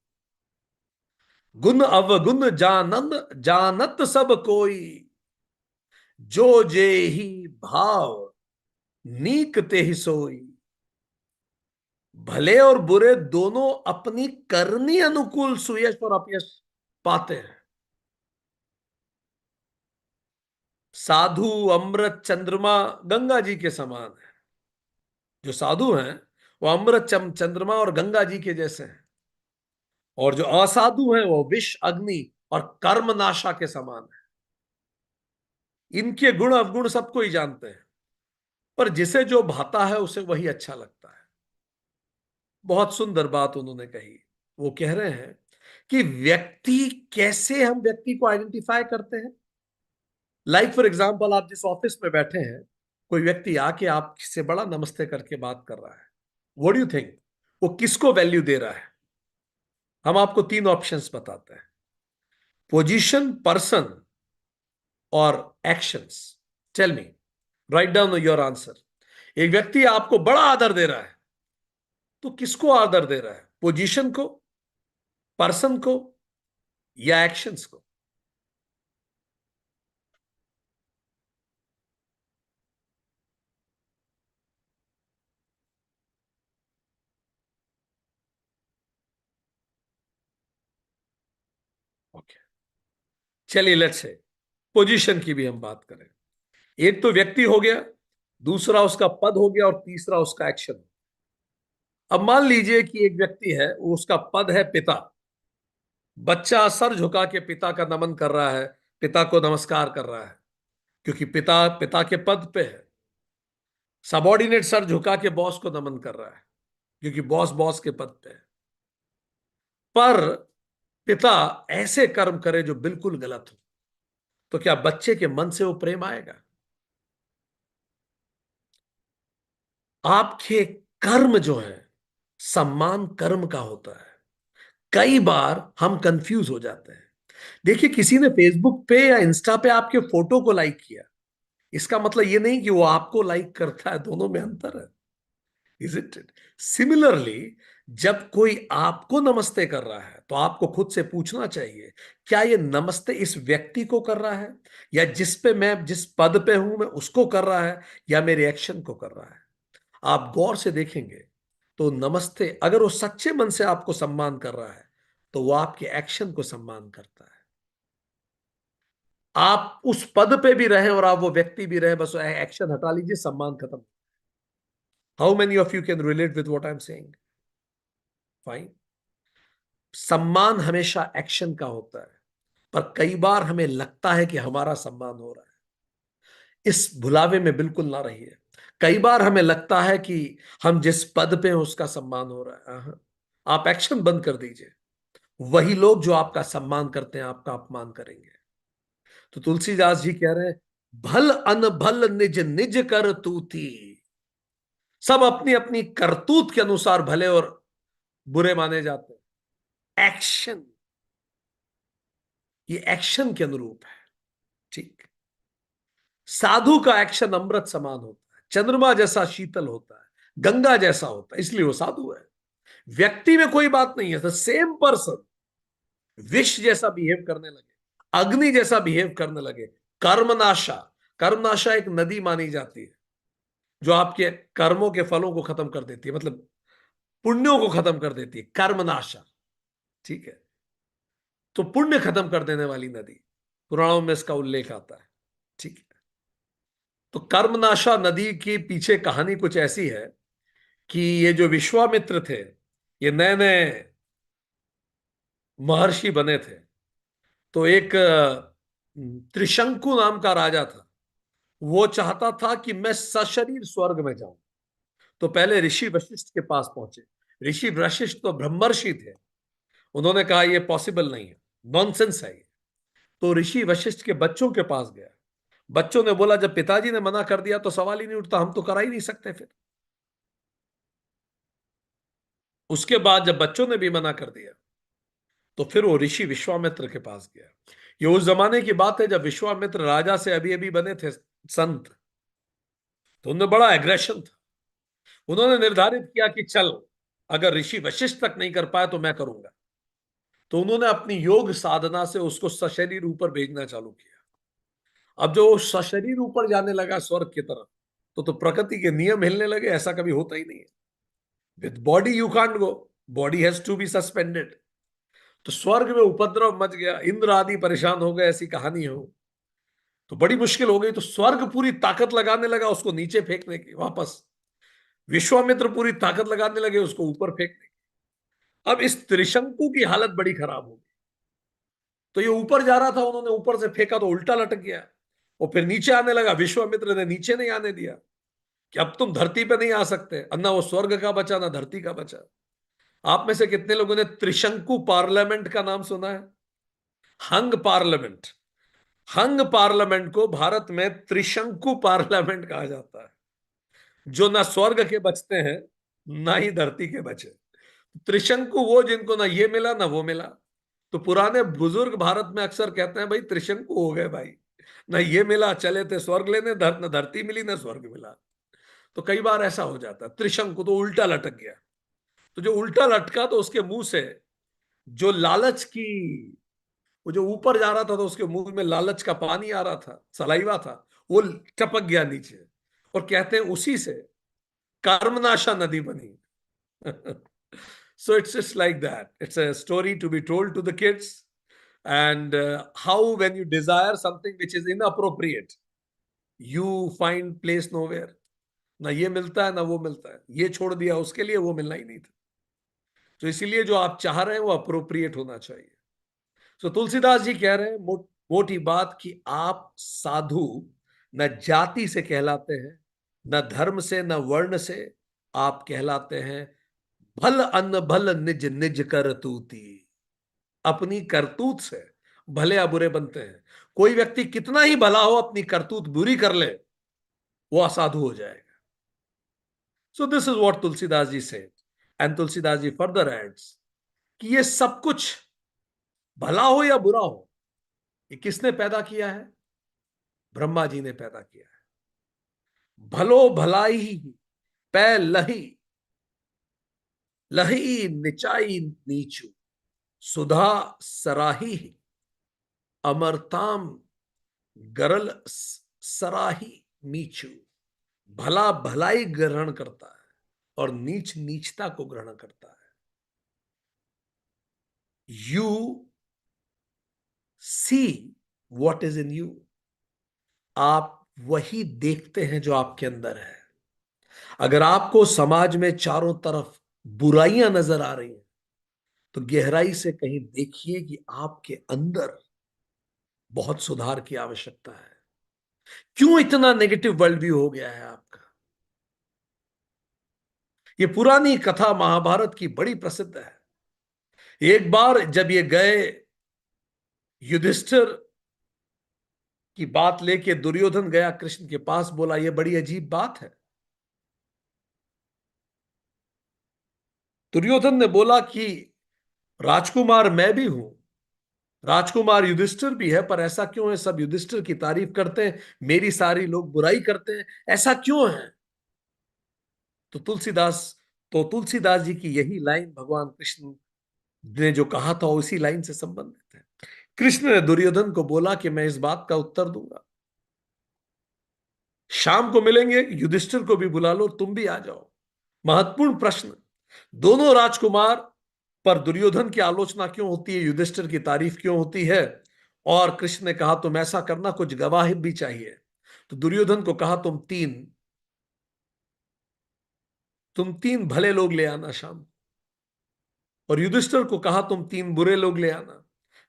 गुण अवगुण जानंद जानत सब कोई, जो जे ही भाव नीक ते ही सोई। भले और बुरे दोनों अपनी करनी अनुकूल सुयश और अपयश पाते हैं। साधु अमृत चंद्रमा गंगा जी के समान है। जो साधु हैं वो अमृत चंद्रमा और गंगा जी के जैसे हैं, और जो असाधु हैं वो विष अग्नि और कर्म नाशा के समान है। इनके गुण अवगुण सबको ही जानते हैं, पर जिसे जो भाता है उसे वही अच्छा लगता है। बहुत सुंदर बात उन्होंने कही। वो कह रहे हैं कि व्यक्ति, कैसे हम व्यक्ति को आइडेंटिफाई करते हैं। लाइक फॉर एग्जाम्पल, आप जिस ऑफिस में बैठे हैं, कोई व्यक्ति आके आपसे बड़ा नमस्ते करके बात कर रहा है, व्हाट डू यू थिंक, वो किसको वैल्यू दे रहा है? हम आपको तीन ऑप्शंस बताते हैं, पोजीशन, पर्सन और actions. Tell me, write down your answer. एक व्यक्ति आपको बड़ा आदर दे रहा है, तो किसको आदर दे रहा है? पोजीशन को, पर्सन को, या एक्शंस को? ओके, चलिए लेट्स से पोजीशन की भी हम बात करें। एक तो व्यक्ति हो गया, दूसरा उसका पद हो गया, और तीसरा उसका एक्शन। अब मान लीजिए कि एक व्यक्ति है, उसका पद है पिता। बच्चा सर झुका के पिता का नमन कर रहा है, पिता को नमस्कार कर रहा है, क्योंकि पिता पिता के पद पे है। सबॉर्डिनेट सर झुका के बॉस को नमन कर रहा है, क्योंकि बॉस बॉस के पद पे है। पर पिता ऐसे कर्म करे जो बिल्कुल गलत हो, तो क्या बच्चे के मन से वो प्रेम आएगा? आपके कर्म जो है, सम्मान कर्म का होता है। कई बार हम कंफ्यूज हो जाते हैं। देखिए, किसी ने फेसबुक पे या इंस्टा पे आपके फोटो को लाइक किया, इसका मतलब ये नहीं कि वो आपको लाइक करता है। दोनों में अंतर है, इज इट? सिमिलरली, जब कोई आपको नमस्ते कर रहा है, तो आपको खुद से पूछना चाहिए, क्या ये नमस्ते इस व्यक्ति को कर रहा है, या जिस पे मैं, जिस पद पे हूं मैं, उसको कर रहा है, या मेरे एक्शन को कर रहा है? आप गौर से देखेंगे तो नमस्ते, अगर वो सच्चे मन से आपको सम्मान कर रहा है, तो वो आपके एक्शन को सम्मान करता है। आप उस पद पे भी रहे और आप वो व्यक्ति भी रहे, बस एक्शन हटा लीजिए, सम्मान खत्म। How many of you can relate with what I am saying? Fine. सम्मान हमेशा एक्शन का होता है, पर कई बार हमें लगता है कि हमारा सम्मान हो रहा है। इस भुलावे में बिल्कुल ना रहिए। कई बार हमें लगता है कि हम जिस पद पे हैं उसका सम्मान हो रहा है। हाँ, आप एक्शन बंद कर दीजिए। वही लोग जो आपका सम्मान करते हैं आपका अपमान करेंगे। तो तुलसीदास जी कह रहे हैं, भल अनभल निज निज कर तूती। सब अपनी अपनी करतूत के अनुसार भले और बुरे माने जाते हैं। एक्शन, ये एक्शन के अनुरूप है। ठीक। साधु का एक्शन अमृत समान होता है, चंद्रमा जैसा शीतल होता है, गंगा जैसा होता है, इसलिए वो साधु है। व्यक्ति में कोई बात नहीं है, द सेम पर्सन विष जैसा बिहेव करने लगे, अग्नि जैसा बिहेव करने लगे। कर्मनाशा, कर्मनाशा एक नदी मानी जाती है जो आपके कर्मों के फलों को खत्म कर देती है, मतलब पुण्यों को खत्म कर देती है, कर्मनाशा। ठीक है। तो पुण्य खत्म कर देने वाली नदी, पुराणों में इसका उल्लेख आता है। ठीक है। तो कर्मनाशा नदी के पीछे कहानी कुछ ऐसी है कि ये जो विश्वामित्र थे, ये नए नए महर्षि बने थे। तो एक त्रिशंकु नाम का राजा था। वो चाहता था कि मैं सशरीर स्वर्ग में जाऊं। तो पहले ऋषि वशिष्ठ के पास पहुंचे। ऋषि वशिष्ठ तो ब्रह्मर्षि थे। उन्होंने कहा यह पॉसिबल नहीं है, नॉनसेंस है ये। तो ऋषि वशिष्ठ के बच्चों के पास गया। बच्चों ने बोला जब पिताजी ने मना कर दिया तो सवाल ही नहीं उठता, हम तो करा ही नहीं सकते फिर। उसके बाद जब बच्चों ने भी मना कर दिया तो फिर वो ऋषि विश्वामित्र के पास गया। ये उस जमाने की बात है जब विश्वामित्र राजा से अभी अभी बने थे संत। तो उनमें बड़ा एग्रेशन था। उन्होंने निर्धारित किया कि चल, अगर ऋषि वशिष्ठ तक नहीं कर पाया तो मैं करूंगा। तो उन्होंने अपनी योग साधना से उसको सशरीर ऊपर भेजना चालू किया। अब जो सशरीर ऊपर जाने लगा स्वर्ग की तरफ, तो प्रकृति के नियम हिलने लगे। ऐसा कभी होता ही नहीं है। With body you can't go, body has to be suspended. तो स्वर्ग में उपद्रव मच गया, इंद्र आदि परेशान हो गए, ऐसी कहानी हो। तो बड़ी मुश्किल हो गई। तो स्वर्ग पूरी ताकत लगाने लगा उसको नीचे फेंकने की वापस। विश्वामित्र पूरी ताकत लगाने लगे उसको ऊपर फेंकने की। अब इस त्रिशंकु की हालत बड़ी खराब हो गई। तो ये ऊपर जा रहा था, उन्होंने ऊपर से फेंका तो उल्टा लटक गया। और फिर नीचे आने लगा, विश्वामित्र ने नीचे नहीं आने दिया कि अब तुम धरती पे नहीं आ सकते। ना वो स्वर्ग का बचा ना धरती का बचा। आप में से कितने लोगों ने त्रिशंकु पार्लियामेंट का नाम सुना है? हंग पार्लियामेंट। हंग पार्लियामेंट को भारत में त्रिशंकु पार्लियामेंट कहा जाता है। जो ना स्वर्ग के बचते हैं ना ही धरती के बचे। त्रिशंकु वो जिनको ना ये मिला ना वो मिला। तो पुराने बुजुर्ग भारत में अक्सर कहते हैं भाई त्रिशंकु हो गए भाई, ना ये मिला चले थे स्वर्ग लेने, ना धरती मिली ना स्वर्ग मिला। तो कई बार ऐसा हो जाता है। त्रिशंकु तो उल्टा लटक गया। तो जो उल्टा लटका तो उसके मुंह से जो लालच की, वो जो ऊपर जा रहा था तो उसके मुंह में लालच का पानी आ रहा था, सलाइवा था, वो टपक गया नीचे। और कहते हैं उसी से कर्मनाशा नदी बनी। So it's just like that. It's a story to be told to the kids. And how when you desire something which is inappropriate, you find place nowhere. ना ये मिलता है ना वो मिलता है, ये छोड़ दिया उसके लिए, वो मिलना ही नहीं था। तो इसीलिए जो आप चाह रहे हैं वो अप्रोप्रिएट होना चाहिए। तो तुलसीदास जी कह रहे हैं मोटी बात कि आप साधु न जाति से कहलाते हैं, न धर्म से, न वर्ण से। आप कहलाते हैं भल अन्न भल निज निज करतूती। अपनी करतूत से भले या बुरे बनते हैं। कोई व्यक्ति कितना ही भला हो, अपनी करतूत बुरी कर ले, वो असाधु हो जाएगा। So this is what Tulsidas ji से। And Tulsidas ji further adds कि ये सब कुछ भला हो या बुरा हो, ये किसने पैदा किया है? ब्रह्मा जी ने पैदा किया है। भलो भलाई पै लही, लही निचाई नीचू, सुधा सराही, अमरताम गरल सराही मीचू। भला भलाई ग्रहण करता है और नीच नीचता को ग्रहण करता है। You see what is in you. आप वही देखते हैं जो आपके अंदर है। अगर आपको समाज में चारों तरफ बुराइयां नजर आ रही हैं तो गहराई से कहीं देखिए कि आपके अंदर बहुत सुधार की आवश्यकता है। क्यों इतना नेगेटिव वर्ल्ड व्यू हो गया है आपका? ये पुरानी कथा महाभारत की बड़ी प्रसिद्ध है। एक बार जब ये गए युधिष्ठिर की बात लेके, दुर्योधन गया कृष्ण के पास, बोला ये बड़ी अजीब बात है। दुर्योधन ने बोला कि राजकुमार मैं भी हूं, राजकुमार युधिष्ठिर भी है, पर ऐसा क्यों है सब युधिष्ठिर की तारीफ करते हैं, मेरी सारी लोग बुराई करते हैं, ऐसा क्यों है? तो तुलसीदास तुलसीदास जी की यही लाइन भगवान कृष्ण ने जो कहा था उसी लाइन से संबंधित है। कृष्ण ने दुर्योधन को बोला कि मैं इस बात का उत्तर दूंगा, शाम को मिलेंगे, युधिष्ठिर को भी बुला लो, तुम भी आ जाओ। महत्वपूर्ण प्रश्न, दोनों राजकुमार पर दुर्योधन की आलोचना क्यों होती है, युधिष्ठिर की तारीफ क्यों होती है? और कृष्ण ने कहा तुम ऐसा करना, कुछ गवाह भी चाहिए। तो दुर्योधन को कहा तुम तीन भले लोग ले आना शाम। और युधिष्ठिर को कहा तुम तीन बुरे लोग ले आना।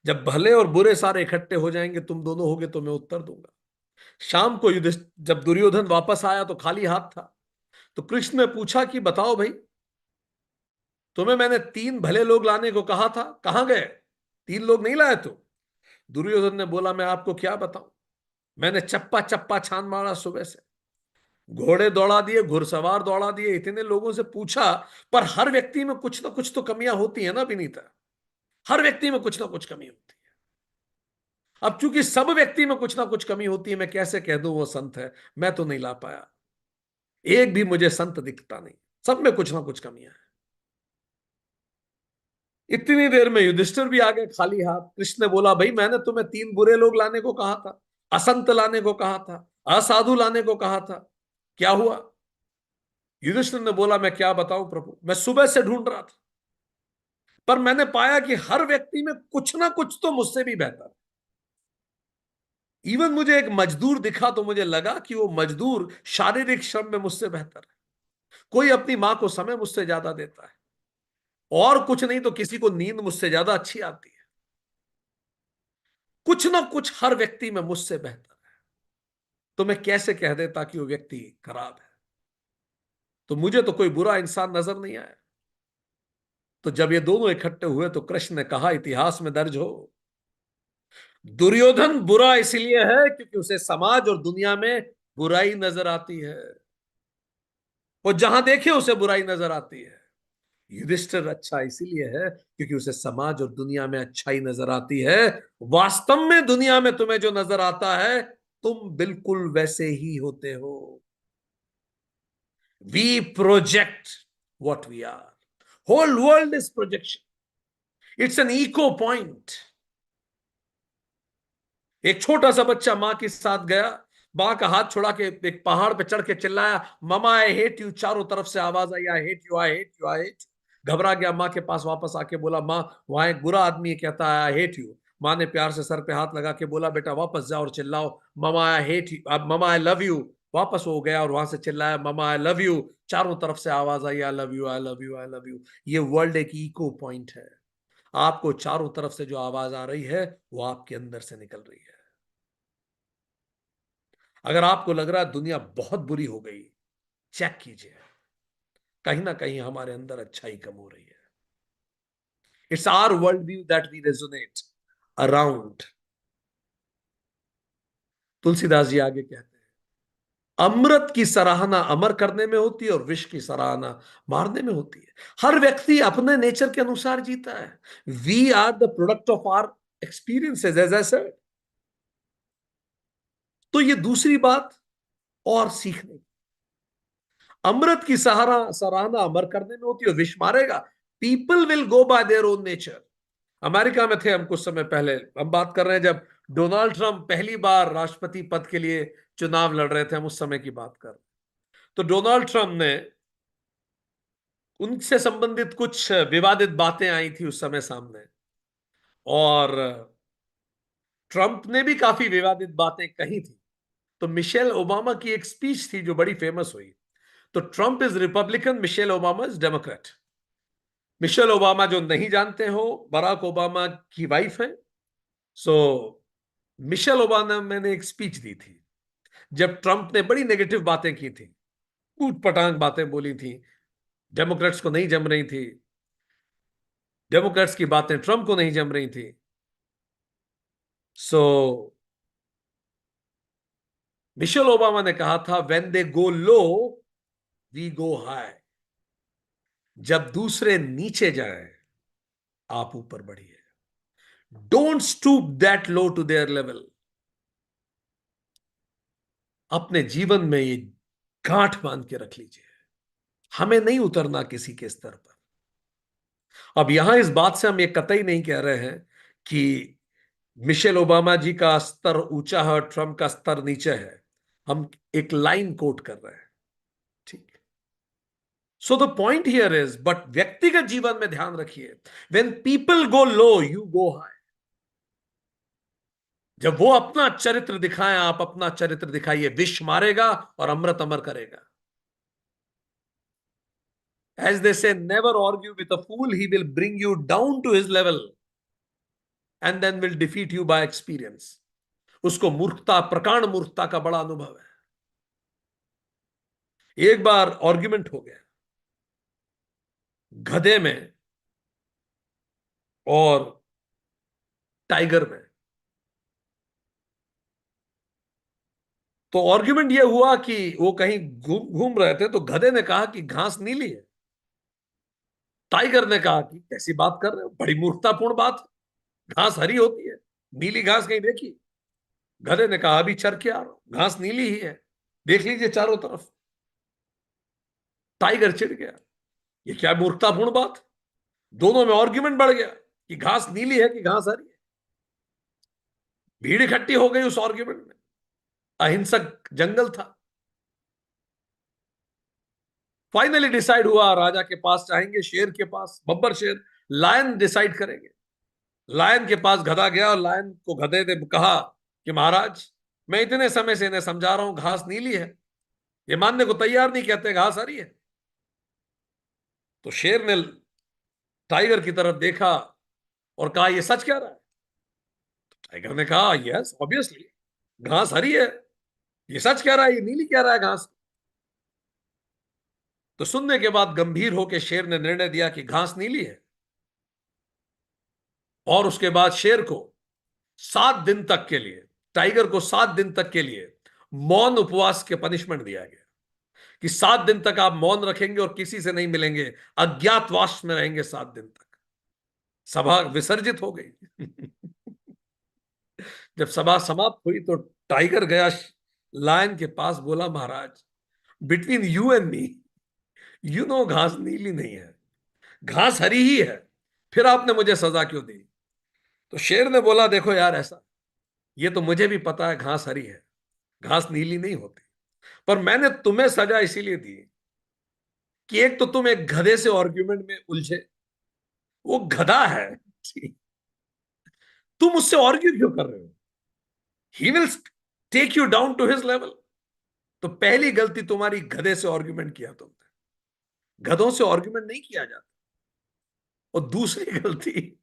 जब भले और बुरे सारे इकट्ठे हो जाएंगे, तुम दोनों होगे, तो मैं उत्तर दूंगा। शाम को युधिष्ठिर जब दुर्योधन वापस आया तो खाली हाथ था। तो कृष्ण ने पूछा कि बताओ भाई, तुम्हें मैंने तीन भले लोग लाने को कहा था, कहां गए? तीन लोग नहीं लाए तुम? दुर्योधन ने बोला मैं आपको क्या बताऊं, मैंने चप्पा चप्पा छान मारा सुबह से, घोड़े दौड़ा दिए, घुड़सवार दौड़ा दिए, इतने लोगों से पूछा, पर हर व्यक्ति में कुछ ना कुछ तो कमियां होती है ना विनीता, हर व्यक्ति में कुछ ना कुछ कमी होती है। अब चूंकि सब व्यक्ति में कुछ ना कुछ कमी होती है, मैं कैसे कह दूं वो संत है? मैं तो नहीं ला पाया, एक भी मुझे संत दिखता नहीं, सब में कुछ ना कुछ कमियां हैं। इतनी देर में युधिष्ठिर भी आ गए खाली हाथ। कृष्ण ने बोला भाई मैंने तुम्हें तीन बुरे लोग लाने को कहा था, असंत लाने को कहा था, असाधु लाने को कहा था, क्या हुआ? युधिष्ठिर ने बोला मैं क्या बताऊं प्रभु, मैं सुबह से ढूंढ रहा था, पर मैंने पाया कि हर व्यक्ति में कुछ ना कुछ तो मुझसे भी बेहतर है। इवन मुझे एक मजदूर दिखा तो मुझे लगा कि वो मजदूर शारीरिक श्रम में मुझसे बेहतर है, कोई अपनी मां को समय मुझसे ज्यादा देता है, और कुछ नहीं तो किसी को नींद मुझसे ज्यादा अच्छी आती है। कुछ ना कुछ हर व्यक्ति में मुझसे बेहतर है, तो मैं कैसे कह देता कि वो व्यक्ति खराब है? तो मुझे तो कोई बुरा इंसान नजर नहीं आया। तो जब ये दोनों इकट्ठे हुए तो कृष्ण ने कहा, इतिहास में दर्ज हो, दुर्योधन बुरा इसलिए है क्योंकि उसे समाज और दुनिया में बुराई नजर आती है, वो जहां देखे उसे बुराई नजर आती है। युधिष्ठिर अच्छा इसीलिए है क्योंकि उसे समाज और दुनिया में अच्छाई नजर आती है। वास्तव में दुनिया में तुम्हें जो नजर आता है, तुम बिल्कुल वैसे ही होते हो। We project what we are. Whole world is projection. It's an echo point. एक छोटा सा बच्चा मां के साथ गया, मां का हाथ छुड़ा के एक पहाड़ पे चढ़ के चिल्लाया, ममा आई हेट यू, चारों तरफ से आवाज आई, I hate you, I hate you, I hate. घबरा गया, मां के पास वापस आके बोला मां, वहां एक बुरा आदमी कहता है आई हेट यू। मां ने प्यार से सर पे हाथ लगा के बोला बेटा वापस जाओ और चिल्लाओ, mama I hate you, mama I love you. वापस वो गया और वहां से चिल्लाया ममा आई लव यू। चारों तरफ से आवाज आई, I love you, I love you, I love you. ये वर्ल्ड एक इको पॉइंट है। आपको चारों तरफ से जो आवाज आ रही है, वो आपके अंदर से निकल रही है। अगर आपको लग रहा है दुनिया बहुत बुरी हो गई, चेक कीजिए, कहीं ना कहीं हमारे अंदर अच्छाई कम हो रही है। It's our world view that we resonate around. Tulsidas ji आगे कहते हैं, अमृत की सराहना अमर करने में होती है और विष की सराहना मारने में होती है। हर व्यक्ति अपने नेचर के अनुसार जीता है। We are the product of our experiences as I said. तो ये दूसरी बात और सीखने, अमृत की सहारा सराहना अमर करने में होती है, विष मारेगा। People will go bye there own nature. America में थे हम कुछ समय पहले, हम बात कर रहे हैं जब डोनाल्ड ट्रंप पहली बार राष्ट्रपति पद के लिए चुनाव लड़ रहे थे, हम उस समय की बात कर रहे हैं। तो डोनाल्ड ट्रंप ने, उनसे संबंधित कुछ विवादित बातें आई थी उस समय सामने, और ट्रंप ने भी काफी विवादित बातें कही थी। तो मिशेल ओबामा की एक स्पीच थी जो बड़ी फेमस हुई। तो Trump is Republican, Michelle Obama is Democrat. Michelle Obama जो नहीं जानते हो, बराक ओबामा की वाइफ है। सो मिशेल ओबामा, मैंने एक स्पीच दी थी जब ट्रंप ने बड़ी नेगेटिव बातें की थी, ऊट पटांग बातें बोली थी, डेमोक्रेट्स को नहीं जम रही थी। डेमोक्रेट्स की बातें ट्रंप को नहीं जम रही थी। सो मिशेल ओबामा ने कहा था, when they go low we go high. जब दूसरे नीचे जाएं, आप ऊपर बढ़िए। Don't stoop that low to their level. अपने जीवन में ये गांठ बांध के रख लीजिए, हमें नहीं उतरना किसी के स्तर पर। अब यहां इस बात से हम ये कतई नहीं कह रहे हैं कि मिशेल ओबामा जी का स्तर ऊंचा है और ट्रंप का स्तर नीचे है। हम एक लाइन कोट कर रहे हैं, ठीक। So the point here is, but व्यक्तिगत जीवन में ध्यान रखिए, when people go low you go high. जब वो अपना चरित्र दिखाएं, आप अपना चरित्र दिखाइए। विष मारेगा और अमृत अमर करेगा। As they say, never argue with a fool, he will bring you down to his level and then will defeat you by experience. उसको मूर्खता, प्रकांड मूर्खता का बड़ा अनुभव है। एक बार आर्ग्यूमेंट हो गया गधे में और टाइगर में। तो आर्ग्यूमेंट यह हुआ कि वो कहीं घूम घूम रहे थे, तो गधे ने कहा कि घास नीली है। टाइगर ने कहा कि कैसी बात कर रहे हो, बड़ी मूर्खतापूर्ण बात है। घास हरी होती है, नीली घास कहीं देखी? गधे ने कहा, अभी चर के आ रहा हूं, घास नीली ही है, देख लीजिए चारों तरफ। टाइगर चिढ़ गया, ये क्या मूर्खतापूर्ण बात। दोनों में आर्ग्यूमेंट बढ़ गया कि घास नीली है कि घास हरी है। भीड़ इकट्ठी हो गई उस आर्ग्यूमेंट में। अहिंसक जंगल था। फाइनली डिसाइड हुआ, राजा के पास जाएंगे, शेर के पास, बब्बर शेर, लायन डिसाइड करेंगे। लायन के पास गधा गया और लायन को गधे ने कहा कि महाराज, मैं इतने समय से इन्हें समझा रहा हूं घास नीली है, ये मानने को तैयार नहीं, कहते घास हरी है। तो शेर ने टाइगर की तरफ देखा और कहा, ये सच कह रहा है? टाइगर ने कहा, यस ऑब्वियसली, घास हरी है, ये सच कह रहा है, ये नीली कह रहा है घास। तो सुनने के बाद गंभीर होकर शेर ने निर्णय दिया कि घास नीली है। और उसके बाद शेर को 7 दिन तक के लिए, टाइगर को 7 दिन तक के लिए मौन उपवास के पनिशमेंट दिया गया कि 7 दिन तक आप मौन रखेंगे और किसी से नहीं मिलेंगे, अज्ञातवास में रहेंगे 7 दिन तक। सभा विसर्जित हो गई। जब सभा समाप्त हुई तो टाइगर गया लायन के पास, बोला, महाराज, between you and me, you know घास नीली नहीं है, घास हरी ही है, फिर आपने मुझे सजा क्यों दी? तो शेर ने बोला, देखो यार, ऐसा, ये तो मुझे भी पता है घास हरी है, घास नीली नहीं होती, पर मैंने तुम्हें सजा इसीलिए दी कि एक तो तुम एक गधे से आर्ग्यूमेंट में उलझे, वो गधा है, तुम उससे आर्ग्यू क्यों कर रहे हो? He will take you down to his level. तो पहली गलती तुम्हारी, गधे से आर्ग्यूमेंट किया तुमने। गधों से आर्ग्यूमेंट नहीं किया जाता। और दूसरी गलती,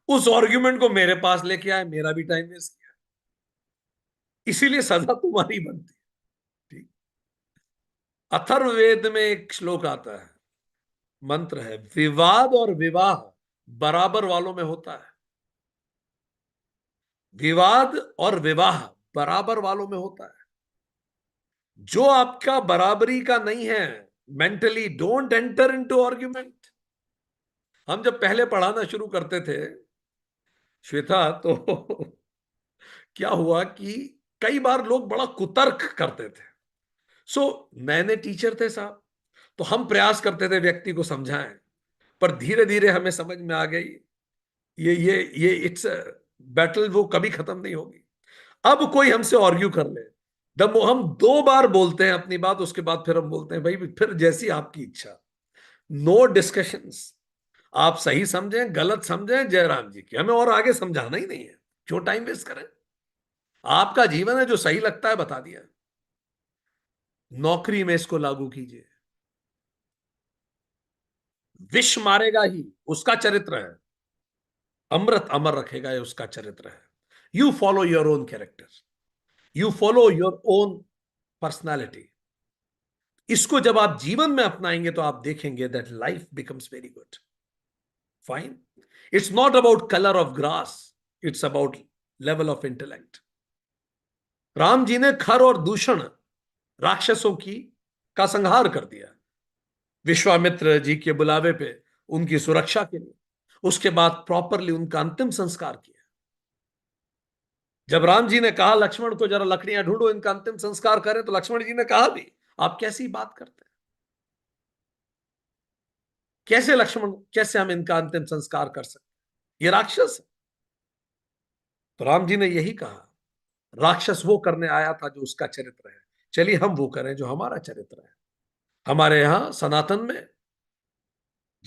उस आर्ग्यूमेंट को मेरे पास लेके आए, मेरा भी टाइम वेस्ट किया, इसीलिए सजा तुम्हारी बनती है, ठीक। अथर्ववेद में एक श्लोक आता है, मंत्र है, विवाद और विवाह बराबर वालों में होता है। विवाद और विवाह बराबर वालों में होता है। जो आपका बराबरी का नहीं है, mentally don't enter into argument. हम जब पहले पढ़ाना शुरू करते थे, श्वेता, तो क्या हुआ कि कई बार लोग बड़ा कुतर्क करते थे। नए नए टीचर थे साहब, तो हम प्रयास करते थे व्यक्ति को समझाएं, पर धीरे धीरे हमें समझ में आ गई, ये इट्स बैटल, वो कभी खत्म नहीं होगी। अब कोई हमसे आर्ग्यू कर ले, जब हम 2 बार बोलते हैं अपनी बात, उसके बाद फिर हम बोलते हैं, भाई फिर जैसी आपकी इच्छा, नो डिस्कशंस। आप सही समझें गलत समझें, जयराम जी की, हमें और आगे समझाना ही नहीं है, क्यों टाइम वेस्ट करें। आपका जीवन है, जो सही लगता है बता दिया। नौकरी में इसको लागू कीजिए। विष मारेगा ही, उसका चरित्र है, अमृत अमर रखेगा, ये उसका चरित्र है। You follow your own character, you follow your own personality. इसको जब आप जीवन में अपनाएंगे तो आप देखेंगे that life becomes very good, fine. It's not about colour of grass, it's about level of intellect. Ram ji ने खर और दूषण राक्षसों की का संहार कर दिया विश्वामित्र जी के बुलावे पे, उनकी सुरक्षा के लिए। उसके बाद प्रॉपरली उनका अंतिम संस्कार किया। जब राम जी ने कहा लक्ष्मण को जरा लकड़ियां ढूंढो, इनका अंतिम संस्कार करें, तो लक्ष्मण जी ने कहा भी, आप कैसी बात करते हैं, कैसे लक्ष्मण, कैसे हम इनका अंतिम संस्कार कर सकते हैं, ये राक्षस है। तो राम जी ने यही कहा, राक्षस वो करने आया था जो उसका चरित्र है, चलिए हम वो करें जो हमारा चरित्र है। हमारे यहां सनातन में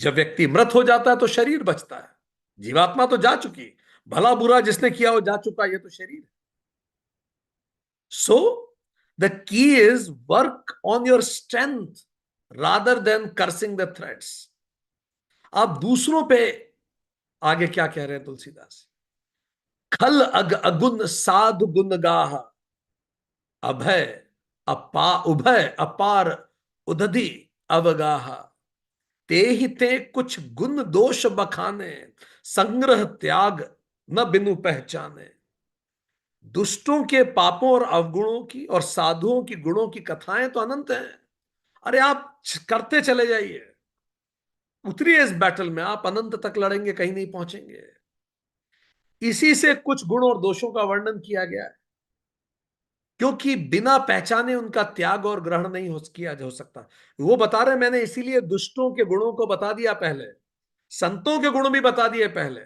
जब व्यक्ति मृत हो जाता है तो शरीर बचता है, जीवात्मा तो जा चुकी, भला बुरा जिसने किया वो जा चुका, ये तो शरीर है। So the key is work on your strength rather than cursing the threads. आप दूसरों पे आगे क्या कह रहे हैं तुलसीदास, खल अग अगुन साधु गुण गाह, अभय अपा उभय अपार उदधि अवगाह, ते ही ते कुछ गुण दोष बखाने, संग्रह त्याग न बिनु पहचाने। दुष्टों के पापों और अवगुणों की और साधुओं की गुणों की कथाएं तो अनंत हैं। अरे आप करते चले जाइए, उतरिए इस बैटल में, आप अनंत तक लड़ेंगे, कहीं नहीं पहुंचेंगे। इसी से कुछ गुण और दोषों का वर्णन किया गया है, क्योंकि बिना पहचाने उनका त्याग और ग्रहण नहीं किया जा सकता। वो बता रहे, मैंने इसीलिए दुष्टों के गुणों को बता दिया पहले, संतों के गुण भी बता दिए पहले,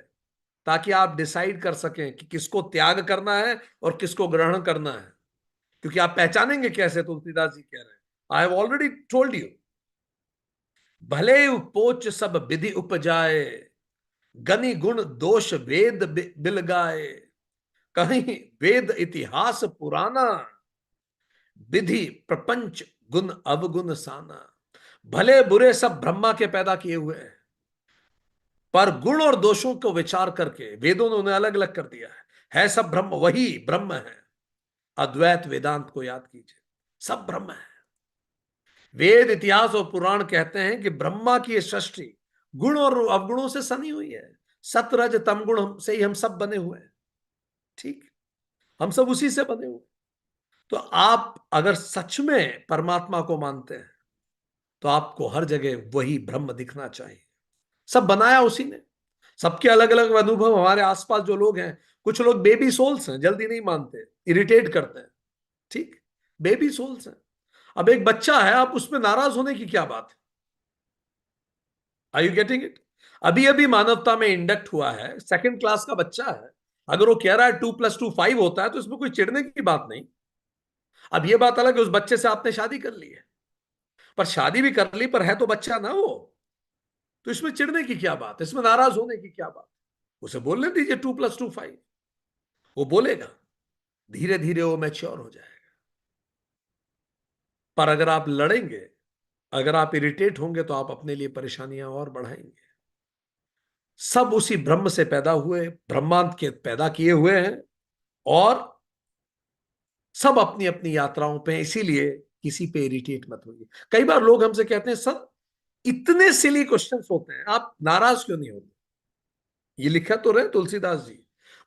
ताकि आप डिसाइड कर सकें कि किसको त्याग करना है और किसको ग्रहण करना है। क्योंकि आप पहचानेंगे कैसे, तुलसीदास जी कह रहे हैं, I have already told you, भले उपोच सब विधि उपजाए, गनि गुण दोष वेद बिलगाए, कहीं वेद इतिहास पुराना, विधि प्रपंच गुण अवगुण साना। भले बुरे सब ब्रह्मा के पैदा किए हुए हैं, पर गुण और दोषों को विचार करके वेदों ने उन्हें अलग अलग कर दिया है सब ब्रह्म, वही ब्रह्म है। अद्वैत वेदांत को याद कीजिए, सब ब्रह्म है। वेद इतिहास और पुराण कहते हैं कि ब्रह्मा की सृष्टि गुण और अवगुणों से सनी हुई है, सतरज तम गुण से ही हम सब बने हुए हैं। ठीक, हम सब उसी से बने हुए। तो आप अगर सच में परमात्मा को मानते हैं तो आपको हर जगह वही ब्रह्म दिखना चाहिए। सब बनाया उसी ने, सबके अलग अलग अनुभव। हमारे आसपास जो लोग हैं, कुछ लोग बेबी सोल्स हैं, जल्दी नहीं मानते, इरिटेट करते हैं। ठीक, बेबी सोल्स हैं। अब एक बच्चा है, आप उसमें नाराज होने की क्या बात है? Are you getting it? अभी अभी मानवता में इंडक्ट हुआ है, सेकंड क्लास का बच्चा है, अगर वो कह रहा है 2+2 5 होता है, तो इसमें कोई चिढ़ने की बात नहीं। अब ये बात अलग है, उस बच्चे से आपने शादी कर ली है, पर शादी भी कर ली, पर है तो बच्चा ना वो, तो इसमें चिढ़ने की क्या बात है, इसमें नाराज होने की क्या बात? उसे बोलने दीजिए 2+2 5, वो बोलेगा, धीरे धीरे वो मैच्योर हो जाएगा। पर अगर आप लड़ेंगे, अगर आप इरिटेट होंगे, तो आप अपने लिए परेशानियां और बढ़ाएंगे। सब उसी ब्रह्म से पैदा हुए, ब्रह्मांड के पैदा किए हुए हैं, और सब अपनी अपनी यात्राओं पे, इसीलिए किसी पे इरिटेट मत होइए। कई बार लोग हमसे कहते हैं, सर इतने सिली क्वेश्चंस होते हैं, आप नाराज क्यों नहीं होते? ये लिखा तो रहे तुलसीदास जी,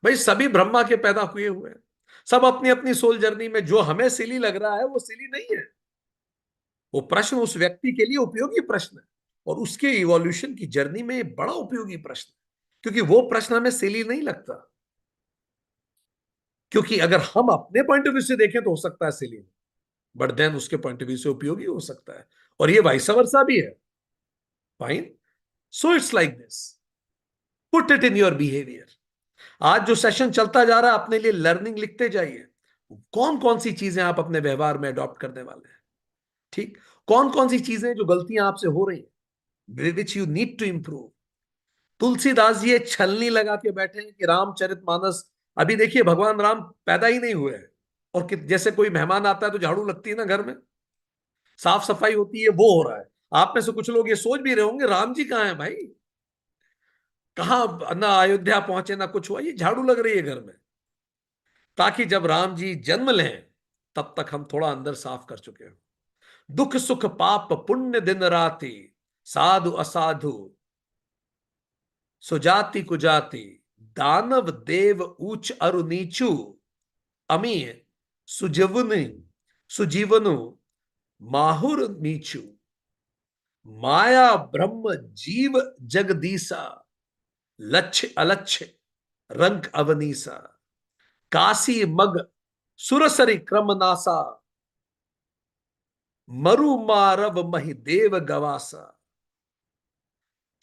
भाई सभी ब्रह्मा के पैदा हुए हुए हैं, सब अपनी अपनी सोल जर्नी में, जो हमें सिली लग रहा है वो सिली नहीं है। वो प्रश्न उस व्यक्ति के लिए उपयोगी प्रश्न है, और उसके इवोल्यूशन की जर्नी में ये बड़ा उपयोगी प्रश्न है, क्योंकि वो प्रश्न हमें सिली नहीं लगता। क्योंकि अगर हम अपने पॉइंट ऑफ व्यू से देखें तो हो सकता है सिली, बट देन उसके पॉइंट ऑफ व्यू से उपयोगी हो सकता है, और ये वाइस वर्सा भी है। Fine, so it's like this, put it in your behaviour. आज जो सेशन चलता जा रहा है, अपने लिए लर्निंग लिखते जाइए, कौन कौन सी चीजें आप अपने व्यवहार में अडॉप्ट करने वाले हैं। ठीक, कौन कौन सी चीजें जो गलतियां आपसे हो रही हैं, which you need to improve. Tulsidas ji ये छलनी लगा के बैठे हैं कि रामचरितमानस, अभी देखिए भगवान राम पैदा ही नहीं हुए हैं, और जैसे कोई मेहमान आता है तो झाड़ू लगती है ना घर में, साफ सफाई होती है, वो हो रहा है। आप में से कुछ लोग ये सोच भी रहे होंगे, राम जी कहाँ हैं भाई, कहाँ, ना अयोध्या पहुंचे ना कुछ हुआ, ये झाड़ू लग रही है घर में, ताकि जब राम जी जन्म लें तब तक हम थोड़ा अंदर साफ कर चुके हो। दुख सुख पाप पुण्य दिन राति, साधु असाधु सुजाति कुजाति, दानव देव ऊंच अरु नीचू, अमीय सुजीवनी सुजीवनु, माहुर नीचू, माया ब्रह्म जीव जगदीसा, लक्ष्य अलक्ष्य रंग अवनीसा, काशी मग सुरसरी क्रमनासा, मरु मारव मही देव गवासा,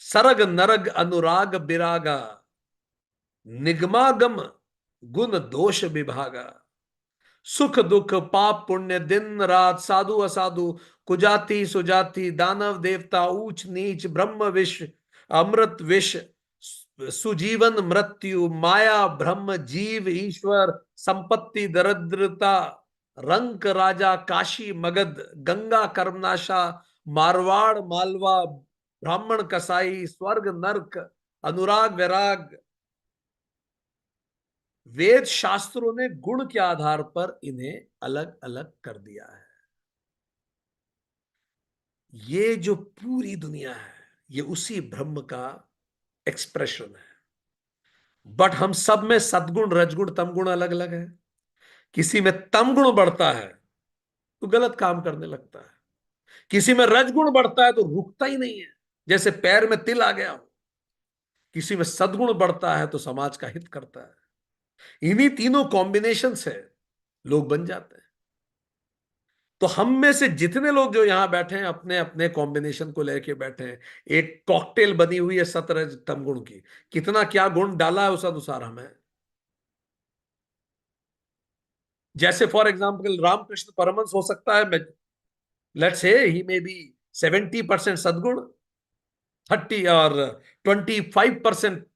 सरग नरग अनुराग बिरागा, निगमागम गुण दोष विभागा, सुख दुख पाप पुण्य दिन रात, साधु असाधु, कुजाति सुजाति, दानव देवता, ऊंच नीच, ब्रह्म विष, अमृत विष, सुजीवन मृत्यु, माया ब्रह्म जीव ईश्वर, संपत्ति दरिद्रता, रंक राजा, काशी मगध, गंगा कर्मनाशा, मारवाड़ मालवा, ब्राह्मण कसाई, स्वर्ग नरक, अनुराग वैराग। वेद शास्त्रों ने गुण के आधार पर इन्हें अलग अलग कर दिया है। ये जो पूरी दुनिया है ये उसी ब्रह्म का एक्सप्रेशन है। बट हम सब में सद्गुण रजगुण तमगुण अलग अलग है। किसी में तमगुण बढ़ता है तो गलत काम करने लगता है, किसी में रजगुण बढ़ता है तो रुकता ही नहीं है, जैसे पैर में तिल आ गया हो। किसी में सद्गुण बढ़ता है तो समाज का हित करता है। इन्हीं तीनों कॉम्बिनेशन से लोग बन जाते हैं। तो हम में से जितने लोग जो यहां बैठे हैं अपने अपने कॉम्बिनेशन को लेके बैठे हैं, एक कॉकटेल बनी हुई है सतरज तमगुण की। कितना क्या गुण डाला है उस अनुसार हमें। जैसे फॉर एग्जाम्पल रामकृष्ण परमहंस हो सकता है, let's say he may be 70% सदगुण, 30 और 25%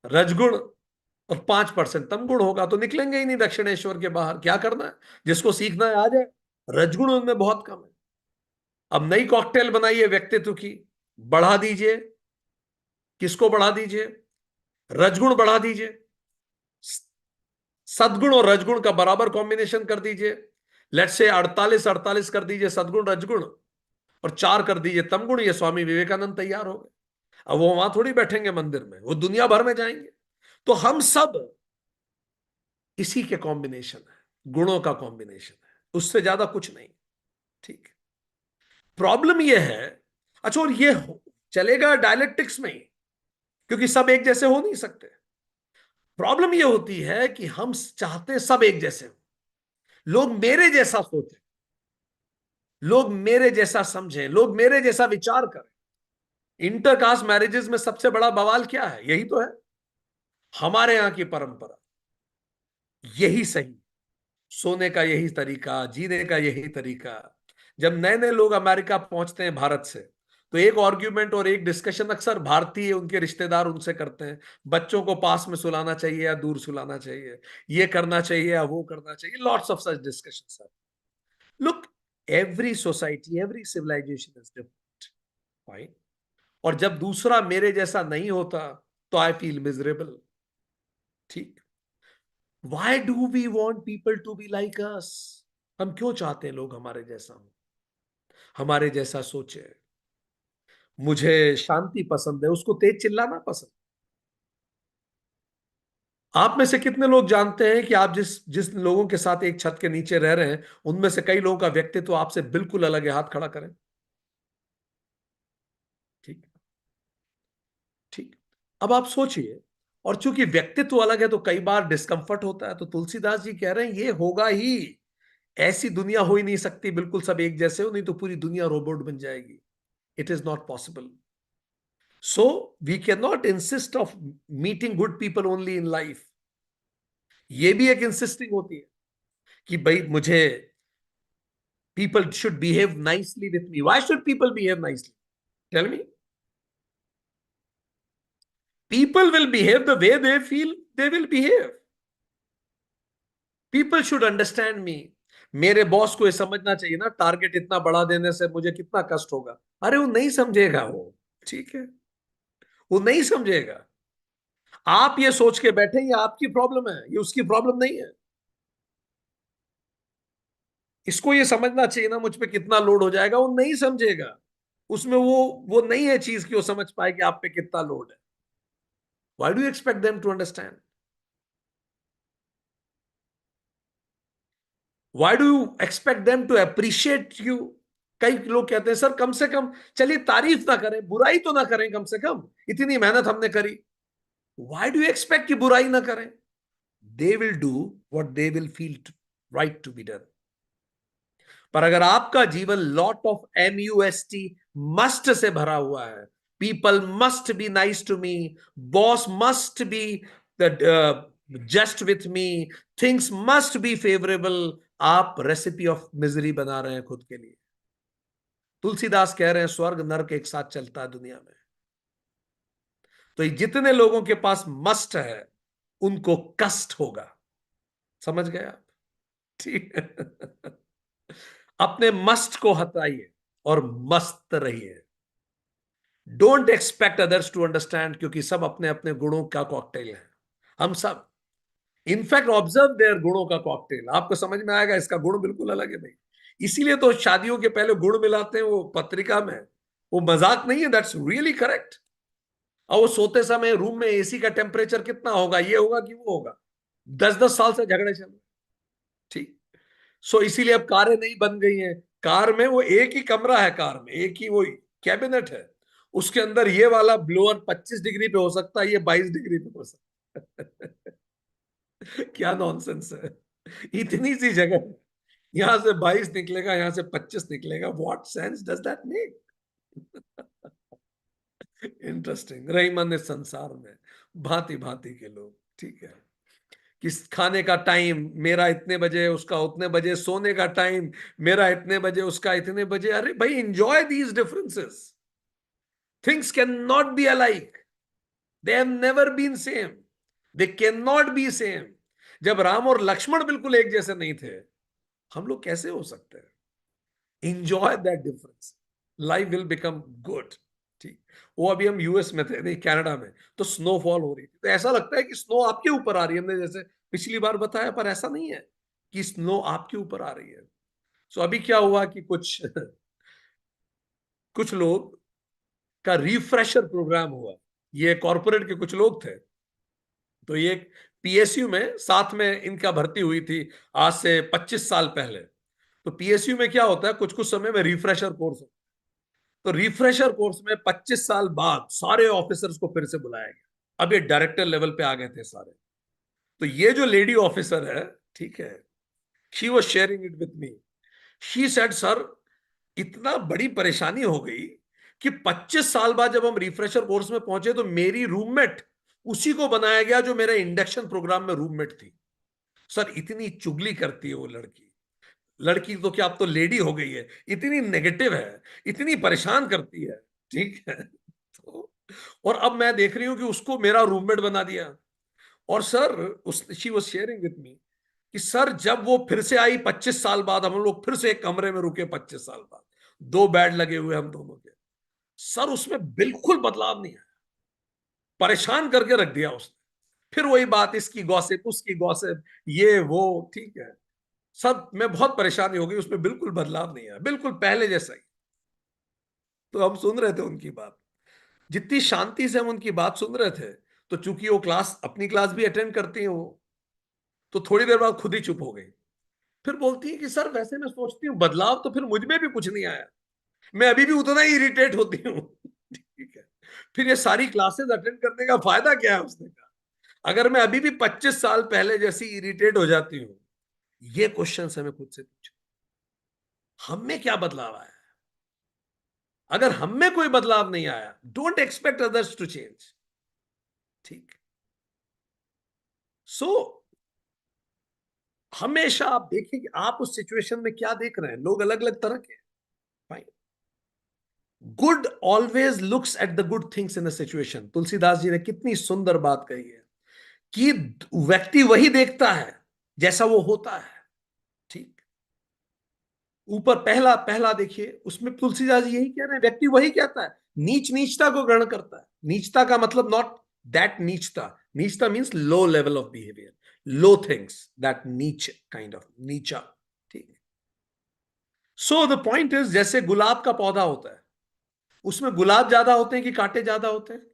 रजगुण और 5% तमगुण होगा, तो निकलेंगे ही नहीं दक्षिणेश्वर के बाहर। क्या करना है, जिसको सीखना है आ जाए। रजगुण उनमें बहुत कम है। अब नई कॉकटेल बनाइए व्यक्तित्व की, बढ़ा दीजिए। किसको बढ़ा दीजिए? रजगुण बढ़ा दीजिए, सदगुण और रजगुण का बराबर कॉम्बिनेशन कर दीजिए। लेट्स से 48 48 कर दीजिए सदगुण रजगुण, और 4 कर दीजिए तमगुण। ये स्वामी विवेकानंद तैयार हो गए। अब वो वहां थोड़ी बैठेंगे मंदिर में, वो दुनिया भर में जाएंगे। तो हम सब इसी के कॉम्बिनेशन है, गुणों का कॉम्बिनेशन है, उससे ज्यादा कुछ नहीं। ठीक। प्रॉब्लम ये है, अच्छा, और ये चलेगा डायलेक्टिक्स में ही, क्योंकि सब एक जैसे हो नहीं सकते। प्रॉब्लम ये होती है कि हम चाहते सब एक जैसे हो, लोग मेरे जैसा सोचें, लोग मेरे जैसा समझें, लोग मेरे जैसा विचार करें। इंटरकास्ट मैरिजेस में सबसे बड़ा बवाल क्या है? यही तो है हमारे यहां की परंपरा। यही सही, सोने का यही तरीका, जीने का यही तरीका। जब नए नए लोग अमेरिका पहुंचते हैं भारत से, तो एक आर्ग्यूमेंट और एक डिस्कशन अक्सर भारतीय उनके रिश्तेदार उनसे करते हैं। बच्चों को पास में सुलाना चाहिए या दूर सुलाना चाहिए, ये करना चाहिए या वो करना चाहिए। Lots of such discussion sir. Look, every society every civilization is different, fine. और जब दूसरा मेरे जैसा नहीं होता तो आई फील मिजरेबल। ठीक। Why do we want people to be like us? हम क्यों चाहते हैं लोग हमारे जैसा हो, हमारे जैसा सोचे। मुझे शांति पसंद है, उसको तेज चिल्लाना पसंद। आप में से कितने लोग जानते हैं कि आप जिस जिस लोगों के साथ एक छत के नीचे रह रहे हैं, उनमें से कई लोगों का व्यक्तित्व आपसे बिल्कुल अलग है? हाथ खड़ा करें। ठीक। ठीक। अब आप सोचिए, और चूंकि व्यक्तित्व अलग है तो कई बार डिस्कंफर्ट होता है। तो तुलसीदास जी कह रहे हैं ये होगा ही, ऐसी दुनिया हो ही नहीं सकती बिल्कुल सब एक जैसे हो, नहीं तो पूरी दुनिया रोबोट बन जाएगी। It is not possible. So we can not insist of meeting good people only in life. ये भी एक इंसिस्टिंग होती है कि भाई मुझे people should behave nicely with me. Why should people behave nicely? Tell me. People will behave the way they feel they will behave. People should understand me. मेरे बॉस को ये समझना चाहिए ना, टारगेट इतना बढ़ा देने से मुझे कितना कष्ट होगा। अरे वो नहीं समझेगा वो। ठीक है, वो नहीं समझेगा। आप ये सोच के बैठे, ये आपकी प्रॉब्लम है, ये उसकी प्रॉब्लम नहीं है। इसको ये समझना चाहिए ना मुझ पे कितना लोड हो जाएगा। वो नहीं समझेगा। उसमें वो नहीं है चीज कि वो समझ पाए कि आप पे कितना लोड है। Why do you expect them to understand? Why do you expect them to appreciate you? कई लोग कहते हैं सर कम से कम चलिए तारीफ ना करें, बुराई तो ना करें, कम से कम इतनी मेहनत हमने करी. Why do you expect कि बुराई ना करें? They will do what they will feel right to be done. पर अगर आपका जीवन lot of MUST must say भरा हुआ है, people must be nice to me, boss must be just with me, things must be favourable, आप रेसिपी ऑफ मिजरी बना रहे हैं खुद के लिए. तुलसीदास कह रहे हैं स्वर्ग नरक एक साथ चलता है दुनिया में. तो जितने लोगों के पास मस्ट है उनको कष्ट होगा. समझ गए आप? ठीक है. अपने मस्ट को हटाइए और मस्त रहिए. Don't expect others to understand, क्योंकि सब अपने अपने गुणों का कॉकटेल है. हम सब इनफैक्ट ऑब्जर्व देयर गुणों का कॉकटेल. आपको समझ में आएगा इसका गुण बिल्कुल अलग है भाई. इसीलिए तो शादियों के पहले गुण मिलाते हैं वो पत्रिका में. वो मजाक नहीं है, दैट्स रियली करेक्ट. और वो सोते समय रूम में एसी का टेम्परेचर कितना होगा, ये होगा कि वो होगा. 10-10 साल से झगड़े चल रहे. ठीक. सो इसीलिए अब कारें नहीं बन गई हैं. कार में वो एक ही कमरा है, कार में एक ही वो कैबिनेट है, उसके अंदर ये वाला ब्लोअर 25 डिग्री पे हो सकता है, ये 22 डिग्री पे हो सकता है. क्या नॉनसेंस है. इतनी सी जगह, यहां से 22 निकलेगा, यहां से 25 निकलेगा. What sense does that make? Interesting. रही मन इस संसार में भांति भांति के लोग. ठीक है. किस खाने का टाइम मेरा इतने बजे, उसका उतने बजे. सोने का टाइम मेरा इतने बजे, उसका इतने बजे. अरे भाई, enjoy these differences. Things can not be alike. They have never been same. They can not be same. जब राम और लक्ष्मण बिल्कुल एक जैसे नहीं थे, हम लोग कैसे हो सकते हैं? Enjoy that difference, life will become good. ठीक. वो अभी हम यूएस में थे, नहीं कनाडा में, तो स्नोफॉल हो रही थी. तो ऐसा लगता है कि स्नो आपके ऊपर आ रही है, हमने जैसे पिछली बार बताया, पर ऐसा नहीं है कि स्नो आपके ऊपर आ रही है. सो अभी क्या हुआ कि कुछ कुछ लोग का रिफ्रेशर प्रोग्राम हुआ. ये कॉरपोरेट के कुछ लोग थे, तो ये PSU में साथ में इनका भर्ती हुई थी आज से 25 साल पहले. तो PSU में क्या होता है, कुछ कुछ समय में रिफ्रेशर कोर्स. तो रिफ्रेशर कोर्स में 25 साल बाद सारे ऑफिसर्स को फिर से बुलाया गया. अब ये डायरेक्टर लेवल पे आ गए थे सारे. तो ये जो लेडी ऑफिसर है, ठीक है, she was sharing it with me. She said sir, इतना बड़ी परेशानी हो गई कि 25 साल बाद जब हम रिफ्रेशर कोर्स में पहुंचे तो मेरी रूममेट उसी को बनाया गया जो मेरे इंडक्शन प्रोग्राम में रूममेट थी. सर इतनी चुगली करती है वो लड़की. लड़की तो क्या, अब तो लेडी हो गई है, इतनी नेगेटिव है, इतनी परेशान करती है. ठीक है. तो और अब मैं देख रही हूं कि उसको मेरा रूममेट बना दिया. और सर, उस she was sharing with me कि सर जब वो फिर से आई 25 साल बाद, हम लोग फिर से एक कमरे में रुके 25 साल बाद, 2 बेड लगे हुए हम दोनों के. सर उसमें बिल्कुल बदलाव नहीं है. परेशान करके रख दिया उसने. फिर वही बात, इसकी गॉसिप उसकी गॉसिप, ये वो. ठीक है. सब में बहुत परेशानी हो गई, उसमें बिल्कुल बदलाव नहीं है, बिल्कुल पहले जैसा ही. तो हम सुन रहे थे उनकी बात, जितनी शांति से हम उनकी बात सुन रहे थे. तो चूंकि वो क्लास, अपनी क्लास भी अटेंड करती हैं वो, तो थोड़ी देर बाद खुद ही चुप हो गई. फिर बोलती है कि सर वैसे मैं सोचती हूँ बदलाव तो फिर मुझ में भी कुछ नहीं आया, मैं अभी भी उतना ही इरिटेट होती हूँ. ठीक है. फिर ये सारी क्लासेस अटेंड करने का फायदा क्या है? उसने कहा अगर मैं अभी भी 25 साल पहले जैसी इरिटेट हो जाती हूँ. ये क्वेश्चन हमें खुद से पूछो, हम में क्या बदलाव आया? अगर हम में कोई बदलाव नहीं आया, don't expect others to change. ठीक. सो हमेशा आप देखें कि आप उस सिचुएशन में क्या देख रहे हैं. लोग अलग अलग तरह के. Fine. Good always looks at the good things in the situation. Tulsidas ji ने कितनी सुंदर बात कही है कि व्यक्ति वही देखता है जैसा वो होता है. ठीक. ऊपर पहला पहला देखिए, उसमें तुलसीदास जी यही कह रहे हैं, व्यक्ति वही कहता है. नीच नीचता को ग्रहण करता है. नीचता का मतलब नॉट दैट नीचता. नीचता means low level of behaviour, low things, that नीच काइंड ऑफ नीचा. ठीक है. सो द पॉइंट इज, जैसे गुलाब का पौधा होता है, उसमें गुलाब ज्यादा होते हैं कि कांटे ज्यादा होते हैं?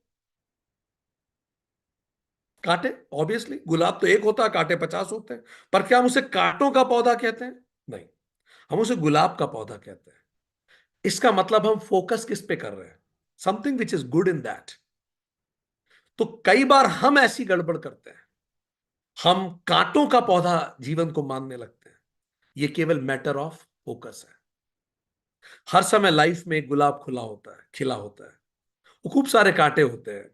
कांटे, ऑब्वियसली गुलाब तो एक होता है, कांटे 50 होते हैं। पर क्या हम उसे कांटों का पौधा कहते हैं? नहीं, हम उसे गुलाब का पौधा कहते हैं। इसका मतलब हम फोकस किस पे कर रहे हैं? Something which is good in that. तो कई बार हम ऐसी गड़बड़ करते हैं, हम कांटों का पौधा जीवन को मानने लगते हैं। ये केवल मैटर ऑफ फोकस है। हर समय लाइफ में एक गुलाब खुला होता है, खिला होता है, वो खूब सारे कांटे होते हैं।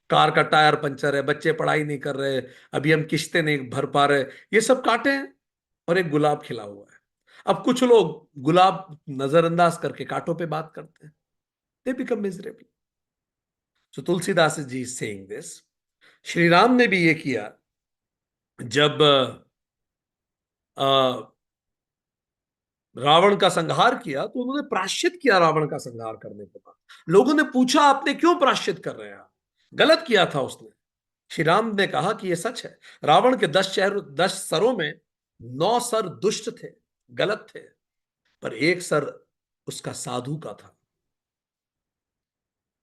कार का टायर पंचर है, बच्चे पढ़ाई नहीं कर रहे, अभी हम किस्तें नहीं भर पा रहे, ये सब कांटे हैं। और एक गुलाब खिला हुआ है। अब कुछ लोग गुलाब नजरअंदाज करके कांटों पे बात करते हैं, they become miserable. So Tulsidas ji saying this. Shri Ram ने भी ये किया। जब अ, रावण का संहार किया तो उन्होंने प्रायश्चित किया। रावण का संहार करने के बाद लोगों ने पूछा, आपने क्यों प्रायश्चित कर रहे हैं? आप गलत किया था उसने। श्री राम ने कहा कि यह सच है, रावण के 10 सरों में 9 सर दुष्ट थे, गलत थे, पर एक सर उसका साधु का था।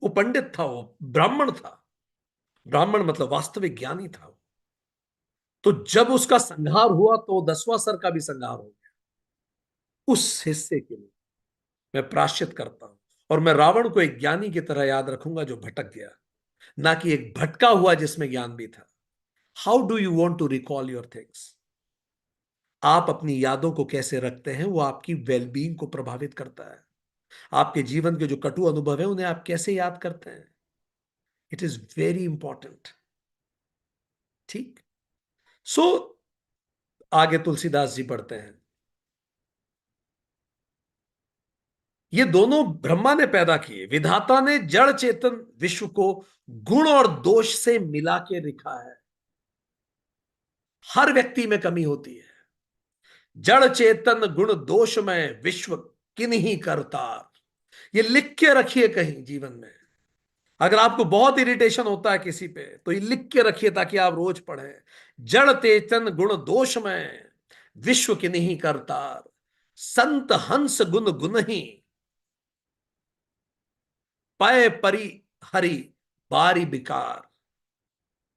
वो पंडित था, वो ब्राह्मण था। ब्राह्मण मतलब वास्तविक ज्ञानी था। तो जब उसका संहार हुआ तो 10वां सर का भी संहार हो गया। उस हिस्से के लिए मैं प्रायश्चित करता हूं। और मैं रावण को एक ज्ञानी की तरह याद रखूंगा जो भटक गया, ना कि एक भटका हुआ जिसमें ज्ञान भी था। How do you want to recall your things? आप अपनी यादों को कैसे रखते हैं, वो आपकी वेलबींग को प्रभावित करता है। आपके जीवन के जो कटु अनुभव है उन्हें आप कैसे याद करते हैं, इट इज वेरी इंपॉर्टेंट। ठीक। सो आगे तुलसीदास जी पढ़ते हैं, ये दोनों ब्रह्मा ने पैदा किए, विधाता ने जड़ चेतन विश्व को गुण और दोष से मिला के लिखा है। हर व्यक्ति में कमी होती है। जड़ चेतन गुण दोष में विश्व किन्हीं करतार। ये लिख के रखिए कहीं जीवन में। अगर आपको बहुत इरिटेशन होता है किसी पे, तो ये लिख के रखिए ताकि आप रोज पढ़ें। जड़ चेतन गुण दोष में विश्व किन्हीं करतार, संत हंस गुण गुण ही पय परी हरि बारी बिकार।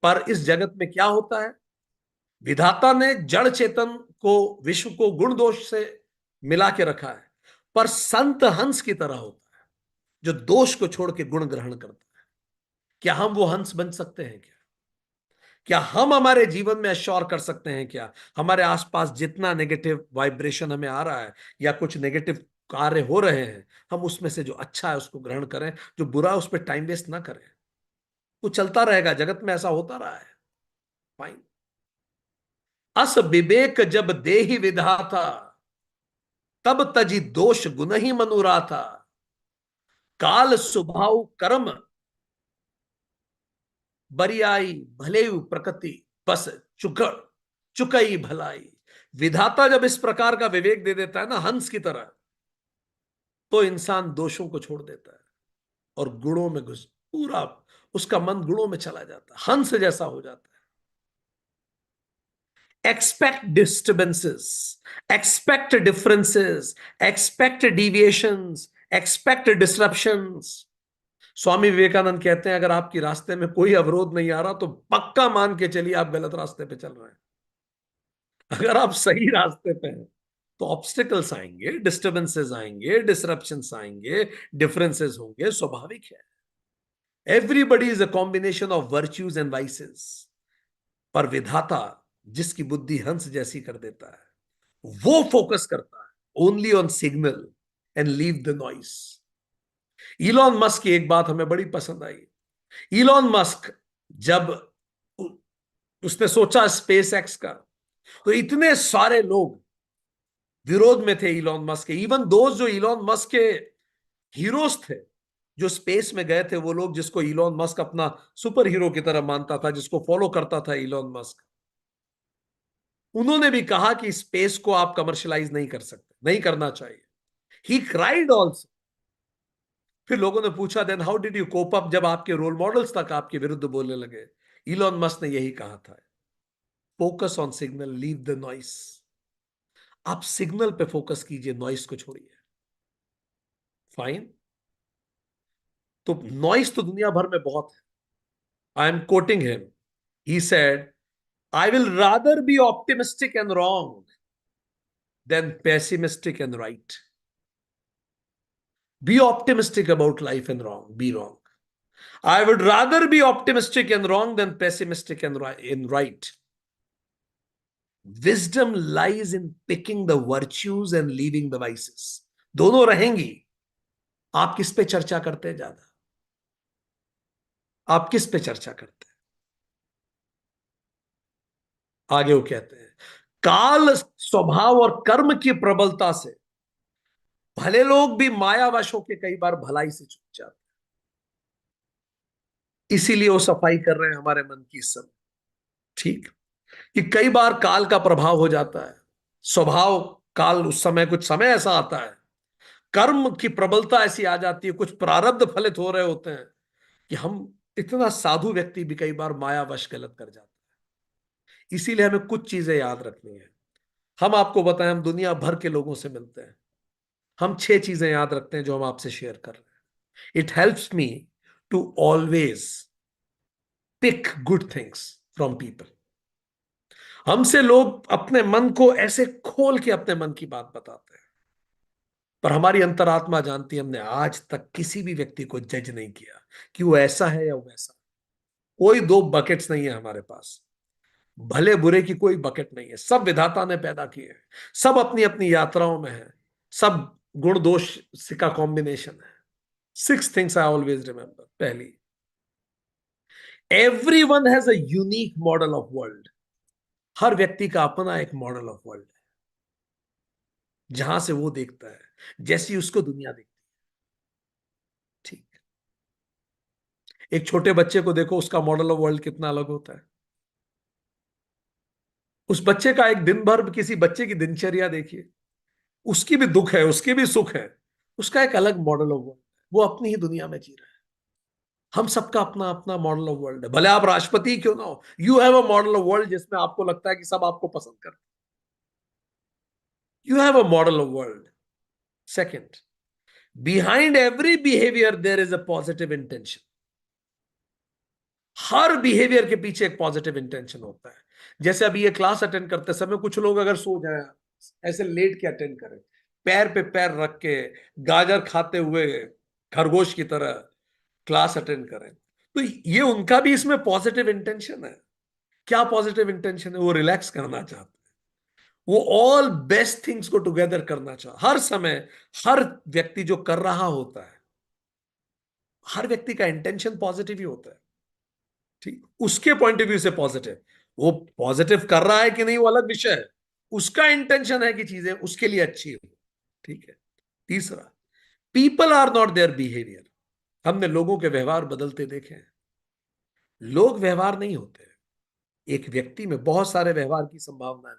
पर इस जगत में क्या होता है? विधाता ने जड़ चेतन को, विश्व को गुण दोष से मिला के रखा है, पर संत हंस की तरह होता है जो दोष को छोड़ के गुण ग्रहण करता है। क्या हम वो हंस बन सकते हैं क्या? क्या हम हमारे जीवन में एश्योर कर सकते हैं क्या, हमारे आसपास जितना नेगेटिव वाइब्रेशन हमें आ रहा है या कुछ नेगेटिव कार्य हो रहे हैं, हम उसमें से जो अच्छा है उसको ग्रहण करें, जो बुरा है उस पर टाइम वेस्ट ना करें। वो चलता रहेगा, जगत में ऐसा होता रहा है। फाइन। अस विवेक जब देहि विधाता, तब तजी दोष गुण ही मनुरा था। काल स्वभाव कर्म बरियाई भले प्रकृति, बस चुकड़ चुकई भलाई। विधाता जब इस प्रकार का विवेक दे देता है ना, हंस की तरह, तो इंसान दोषों को छोड़ देता है और गुणों में घुस पूरा, उसका मन गुणों में चला जाता है, हंस जैसा हो जाता है। Expect disturbances, expect differences, expect deviations, expect disruptions. Swami Vivekananda कहते हैं, अगर आपके रास्ते में कोई अवरोध नहीं आ रहा तो पक्का मान के चलिए आप गलत रास्ते पे चल रहे हैं। अगर आप सही रास्ते पे हैं तो ऑब्स्टिकल्स आएंगे, डिस्टर्बेंसेस आएंगे, डिसरप्शंस आएंगे, डिफरेंसेस होंगे, स्वाभाविक है। Everybody is a combination of virtues and vices. पर विधाता जिसकी बुद्धि हंस जैसी कर देता है, वो फोकस करता है only on signal and leave the noise. Elon Musk की एक बात हमें बड़ी पसंद आई। इलॉन मस्क जब उसने सोचा स्पेस एक्स का, तो इतने सारे लोग विरोध में थे इलॉन मस्क के। इवन दोस्त जो इलॉन मस्क के हीरोज थे, जो स्पेस में गए थे, वो लोग जिसको इलॉन मस्क अपना सुपर हीरो की तरह मानता था, जिसको फॉलो करता था इलॉन मस्क, उन्होंने भी कहा कि स्पेस को आप कमर्शलाइज नहीं कर सकते, नहीं करना चाहिए। He cried also. फिर लोगों ने पूछा, then how did you cope up, जब आपके रोल मॉडल्स तक आपके विरुद्ध बोलने लगे? इलॉन मस्क ने यही कहा था, focus on signal, leave the noise. आप सिग्नल पे फोकस कीजिए, नॉइस को छोड़िए। फाइन। तो नॉइस तो दुनिया भर में बहुत है। I am quoting him, He said, I will rather be optimistic and wrong than pessimistic and right. Be optimistic about life and wrong. Be wrong. I would rather be optimistic and wrong than pessimistic and right. Wisdom lies in picking the virtues and leaving the vices. दोनों रहेंगी. आप किस पे चर्चा करते हैं ज्यादा? आप किस पे चर्चा करते हैं? आगे वो कहते हैं, काल स्वभाव और कर्म की प्रबलता से भले लोग भी मायावश होकर कई बार भलाई से चूक जाते हैं. इसीलिए वो सफाई कर रहे हैं हमारे मन की इस समय. ठीक, कि कई बार काल का प्रभाव हो जाता है. स्वभाव काल, उस समय कुछ समय ऐसा आता है, कर्म की प्रबलता ऐसी आ जाती है, कुछ प्रारब्ध फलित हो रहे होते हैं कि हम, इतना साधु व्यक्ति भी कई बार मायावश गलत कर जाता है. इसीलिए हमें कुछ चीजें याद रखनी है. हम आपको बताएं, हम दुनिया भर के लोगों से मिलते हैं. हम 6 चीजें याद रखते हैं जो हम आपसे शेयर कर रहे हैं. It helps me to always pick good things from people. हमसे लोग अपने मन को ऐसे खोल के अपने मन की बात बताते हैं, पर हमारी अंतरात्मा जानती है, हमने आज तक किसी भी व्यक्ति को जज नहीं किया कि वो ऐसा है या वैसा. कोई दो बकेट्स नहीं है हमारे पास. भले बुरे की कोई बकेट नहीं है. सब विधाता ने पैदा किए हैं. सब अपनी अपनी यात्राओं में है. सब गुण दोष का कॉम्बिनेशन है. 6 थिंग्स आई ऑलवेज रिमेंबर. पहली, every one has a unique model of world. हर व्यक्ति का अपना एक मॉडल ऑफ वर्ल्ड है, जहां से वो देखता है, जैसी उसको दुनिया देखती है. ठीक. एक छोटे बच्चे को देखो, उसका मॉडल ऑफ वर्ल्ड कितना अलग होता है. उस बच्चे का एक दिन भर, किसी बच्चे की दिनचर्या देखिए, उसकी भी दुख है, उसकी भी सुख है. उसका एक अलग मॉडल ऑफ वर्ल्ड. वो अपनी ही दुनिया में जी रहा है. हम सबका अपना अपना मॉडल ऑफ वर्ल्ड है. भले आप राष्ट्रपति क्यों ना हो, you have a model of world जिसमें आपको लगता है कि सब आपको पसंद करते हैं. You have a model of world. Second, behind every behaviour there is a positive intention. हर बिहेवियर के पीछे एक पॉजिटिव इंटेंशन होता है. जैसे अभी ये क्लास अटेंड करते समय कुछ लोग अगर सो जाए, ऐसे लेट के अटेंड करें, पैर पे पैर रख के, गाजर खाते हुए खरगोश की तरह क्लास अटेंड करें, तो ये उनका भी इसमें पॉजिटिव इंटेंशन है. क्या पॉजिटिव इंटेंशन है? वो रिलैक्स करना चाहते हैं. वो ऑल बेस्ट थिंग्स को टुगेदर करना चाहते. हर समय हर व्यक्ति जो कर रहा होता है, हर व्यक्ति का इंटेंशन पॉजिटिव ही होता है. ठीक, उसके पॉइंट ऑफ व्यू से पॉजिटिव. वो पॉजिटिव कर रहा है कि नहीं वो अलग विषय है. उसका इंटेंशन है कि चीजें उसके लिए अच्छी हो. ठीक है. तीसरा, people are not their behaviour. हमने लोगों के व्यवहार बदलते देखे हैं. लोग व्यवहार नहीं होते. एक व्यक्ति में बहुत सारे व्यवहार की संभावना है.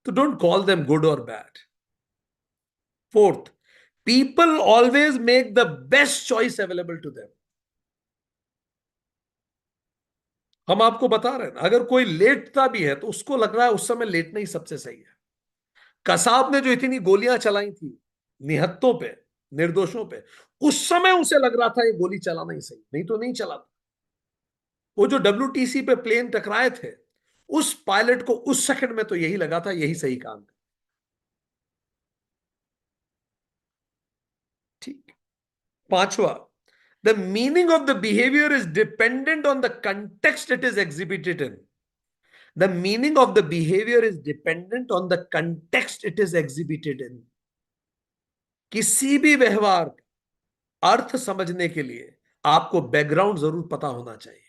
तो डोंट कॉल देम गुड और bad. Fourth, people always make the best choice available to them. हम आपको बता रहे हैं, अगर कोई लेटता भी है तो उसको लग रहा है उस समय लेटना ही सबसे सही है. कसाब ने जो इतनी गोलियां चलाई थी निहत्तों पे, निर्दोषों पे, उस समय उसे लग रहा था ये गोली चलाना ही सही, नहीं तो नहीं चला. वो जो WTC पे प्लेन टकराए थे, उस पायलट को उस सेकंड में तो यही लगा था यही सही काम है. ठीक. पांचवा, the meaning of the behaviour is dependent on the context it is exhibited in. The meaning of the behaviour is dependent on the context it is exhibited in. किसी भी व्यवहार अर्थ समझने के लिए आपको बैकग्राउंड जरूर पता होना चाहिए.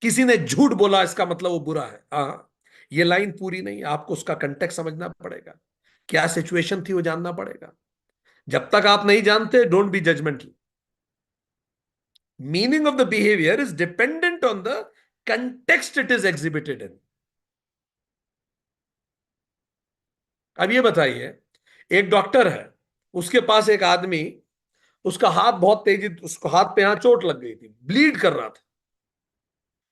किसी ने झूठ बोला इसका मतलब वो बुरा है, हाँ, ये लाइन पूरी नहीं, आपको उसका कंटेक्स्ट समझना पड़ेगा. क्या सिचुएशन थी वो जानना पड़ेगा. जब तक आप नहीं जानते, don't be judgemental. Meaning of the behaviour is dependent on the context it is exhibited in. अब ये बताइए, एक डॉक्टर है, उसके पास एक आदमी, उसका हाथ बहुत तेजी, उसको हाथ पे यहां चोट लग गई थी, ब्लीड कर रहा था.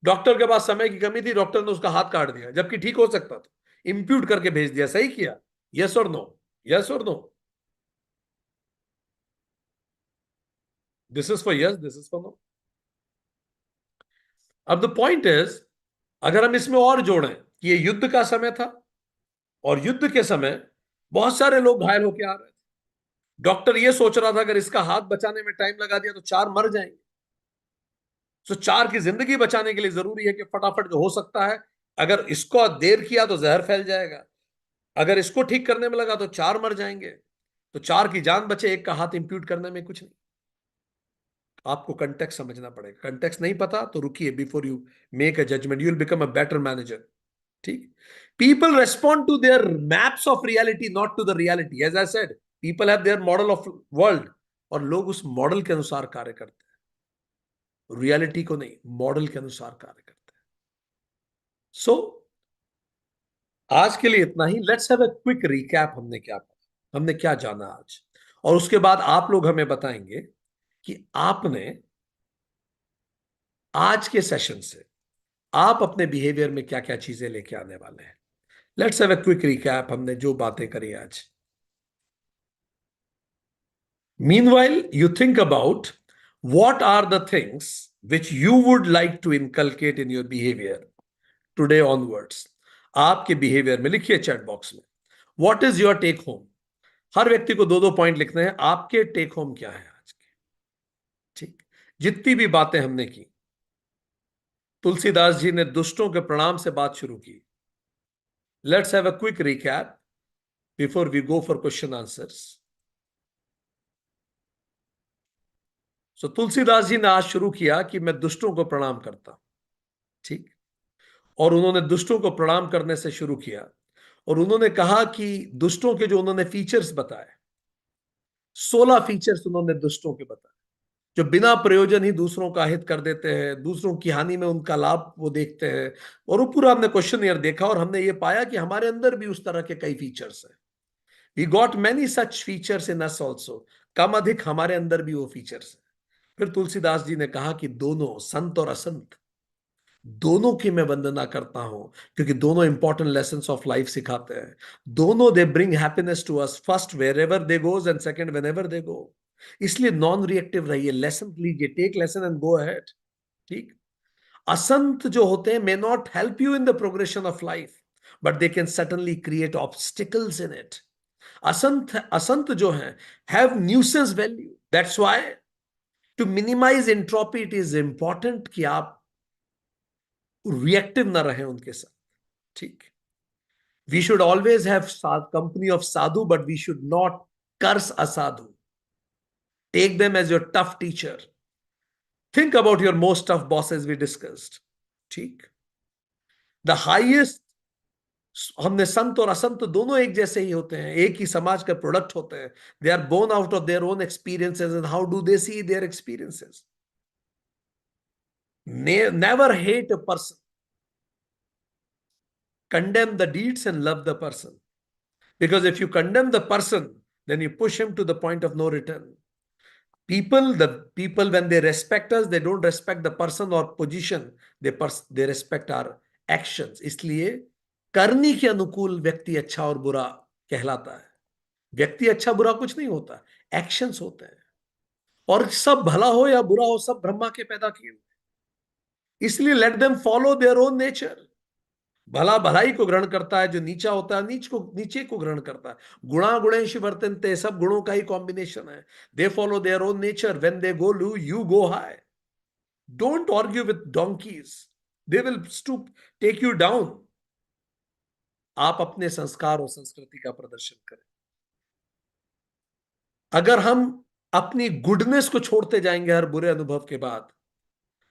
डॉक्टर के पास समय की कमी थी, डॉक्टर ने उसका हाथ काट दिया, जबकि ठीक हो सकता था. इंप्यूट करके भेज दिया. सही किया? यस और नो? यस और no? This is for yes, this is for no. अब द पॉइंट इज, अगर हम इसमें और जोड़ें कि ये युद्ध का समय था, और युद्ध के समय बहुत सारे लोग घायल होकर आ रहे थे। डॉक्टर ये सोच रहा था अगर इसका हाथ बचाने में टाइम लगा दिया तो 4 मर जाएंगे। तो 4 की जिंदगी बचाने के लिए जरूरी है कि फटाफट जो हो सकता है, अगर इसको देर किया तो जहर फैल जाएगा, अगर इसको ठीक करने में लगा तो 4 मर जाएंगे। तो 4 की जान बचे, एक का हाथ इंप्यूट करने में कुछ नहीं। आपको कंटेक्स्ट समझना पड़ेगा। कंटेक्स्ट नहीं पता तो रुकिए, before you make a judgement you will become a better manager. ठीक। People respond to their maps of reality, not to the reality. As I said, people have their model of world, और लोग उस मॉडल के अनुसार कार्य करते हैं, रियलिटी को नहीं, मॉडल के अनुसार कार्य करते हैं। सो आज के लिए इतना ही। Let's have a quick recap. हमने क्या पढ़ा, हमने क्या जाना आज, और उसके बाद आप लोग हमें बताएंगे कि आपने आज के सेशन से आप अपने बिहेवियर में क्या क्या चीजें लेके आने वाले हैं। Let's have a quick recap, हमने जो बातें करी आज। Meanwhile you think about what are the things which you would like to inculcate in your behavior today onwards। आपके बिहेवियर में लिखिए चैट बॉक्स में, what is your take home. हर व्यक्ति को 2-2 पॉइंट लिखने हैं, आपके टेक होम क्या है आज के। ठीक। जितनी भी बातें हमने की, तुलसीदास जी ने दुष्टों के प्रणाम से बात शुरू की। Let's have a quick recap before we go for question answers. So Tulsidas ji ने आज शुरू किया कि मैं दुष्टों को प्रणाम करता हूं। ठीक। और उन्होंने दुष्टों को प्रणाम करने से शुरू किया, और उन्होंने कहा कि दुष्टों के जो उन्होंने फीचर्स बताए, 16 फीचर्स उन्होंने दुष्टों के बताए, जो बिना प्रयोजन ही दूसरों का हित कर देते हैं, दूसरों की हानि में उनका लाभ वो देखते हैं। और वो पूरा हमने क्वेश्चन देखा, और हमने ये पाया कि हमारे अंदर भी उस तरह के कई फीचर्स हैं। We got many such features in us also. कम अधिक हमारे अंदर भी वो फीचर्स हैं। फिर तुलसीदास जी ने कहा कि दोनों संत और असंत, दोनों की मैं वंदना करता हूं, क्योंकि दोनों इंपॉर्टेंट लेसन्स ऑफ लाइफ सिखाते हैं। दोनों they bring happiness to us, first wherever they goes and second whenever they go. इसलिए नॉन रिएक्टिव रहिए, लेसन लीजिए, take lesson and go ahead. ठीक। असंत जो होते हैं may not help you in the progression of life, but they can certainly create obstacles in it. असंत असंत जो है have nuisance value. That's why to minimise entropy it is important कि आप रिएक्टिव ना रहे उनके साथ। ठीक। We should always have company of sadhu, but we should not curse asadhu. Take them as your tough teacher. Think about your most tough bosses we discussed. ठीक। द हाइएस्ट, हमने संत और असंत दोनों एक जैसे ही होते हैं, एक ही समाज का प्रोडक्ट होते हैं। They are born out of their own experiences, and how do they see their experiences. Never hate a person, condemn the deeds and love the person. Because if you condemn the person, then you push him to the point of no return. The people when they respect us, they don't respect the person or position, they respect our actions. इसलिए करनी के अनुकूल व्यक्ति अच्छा और बुरा कहलाता है। व्यक्ति अच्छा बुरा कुछ नहीं होता, एक्शंस होते हैं। और सब भला हो या बुरा हो, सब ब्रह्मा के पैदा किए हुए, इसलिए let them follow their own nature. भला भलाई को ग्रहण करता है, जो नीचा होता है नीच को नीचे को ग्रहण करता है। गुणा गुणेश वर्तन्ते, सब गुणों का ही कॉम्बिनेशन है। They follow their own nature, when they go low you go high. Don't argue with donkeys, they will stoop take you down. आप अपने संस्कार और संस्कृति का प्रदर्शन करें। अगर हम अपनी गुडनेस को छोड़ते जाएंगे हर बुरे अनुभव के बाद,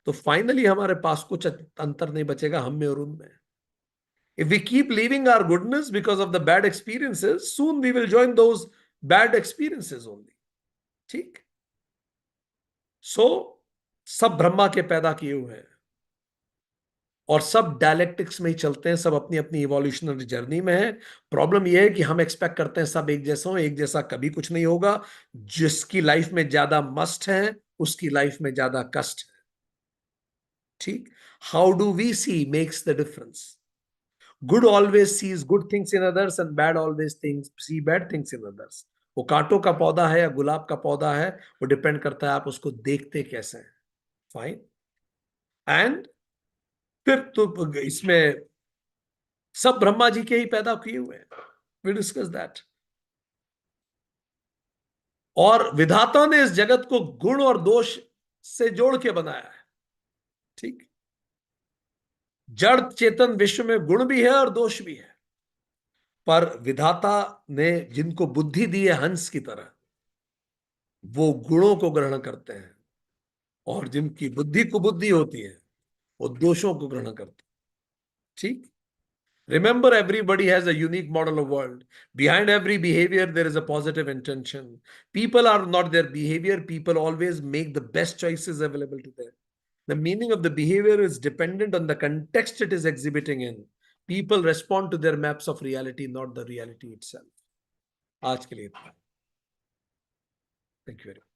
तो फाइनली हमारे पास कुछ अंतर नहीं बचेगा हम में और उनमें। If we keep leaving our goodness because of the bad experiences, soon we will join those bad experiences only. ठीक। सो सब ब्रह्मा के पैदा किए हुए हैं, और सब डायलेक्टिक्स में ही चलते हैं, सब अपनी अपनी इवोल्यूशनरी जर्नी में है। प्रॉब्लम यह है कि हम एक्सपेक्ट करते हैं सब एक जैसा हो, एक जैसा कभी कुछ नहीं होगा। जिसकी लाइफ में ज्यादा मस्ट है, उसकी लाइफ में ज्यादा कष्ट है। ठीक। How do we see makes the difference. Good always sees good things in others, and bad always things see bad things in others. वो कांटों का पौधा है या गुलाब का पौधा है, वो डिपेंड करता है आप उसको देखते कैसे हैं। फाइन। एंड फिर तो इसमें सब ब्रह्मा जी के ही पैदा किए हुए हैं, वी डिस्कस दैट। और विधाता ने इस जगत को गुण और दोष से जोड़ के बनाया है, ठीक। जड़ चेतन विश्व में गुण भी है और दोष भी है, पर विधाता ने जिनको बुद्धि दी है हंस की तरह, वो गुणों को ग्रहण करते हैं, और जिनकी बुद्धि कुबुद्धि होती है वो दोषों को ग्रहण करते हैं, ठीक। Remember, everybody has a unique model of world. Behind every behavior, there is a positive intention. People are not their behavior. People always make the best choices available to them. The meaning of the behavior is dependent on the context it is exhibiting in. People respond to their maps of reality, not the reality itself. आज के लिए इतना। Thank you very much.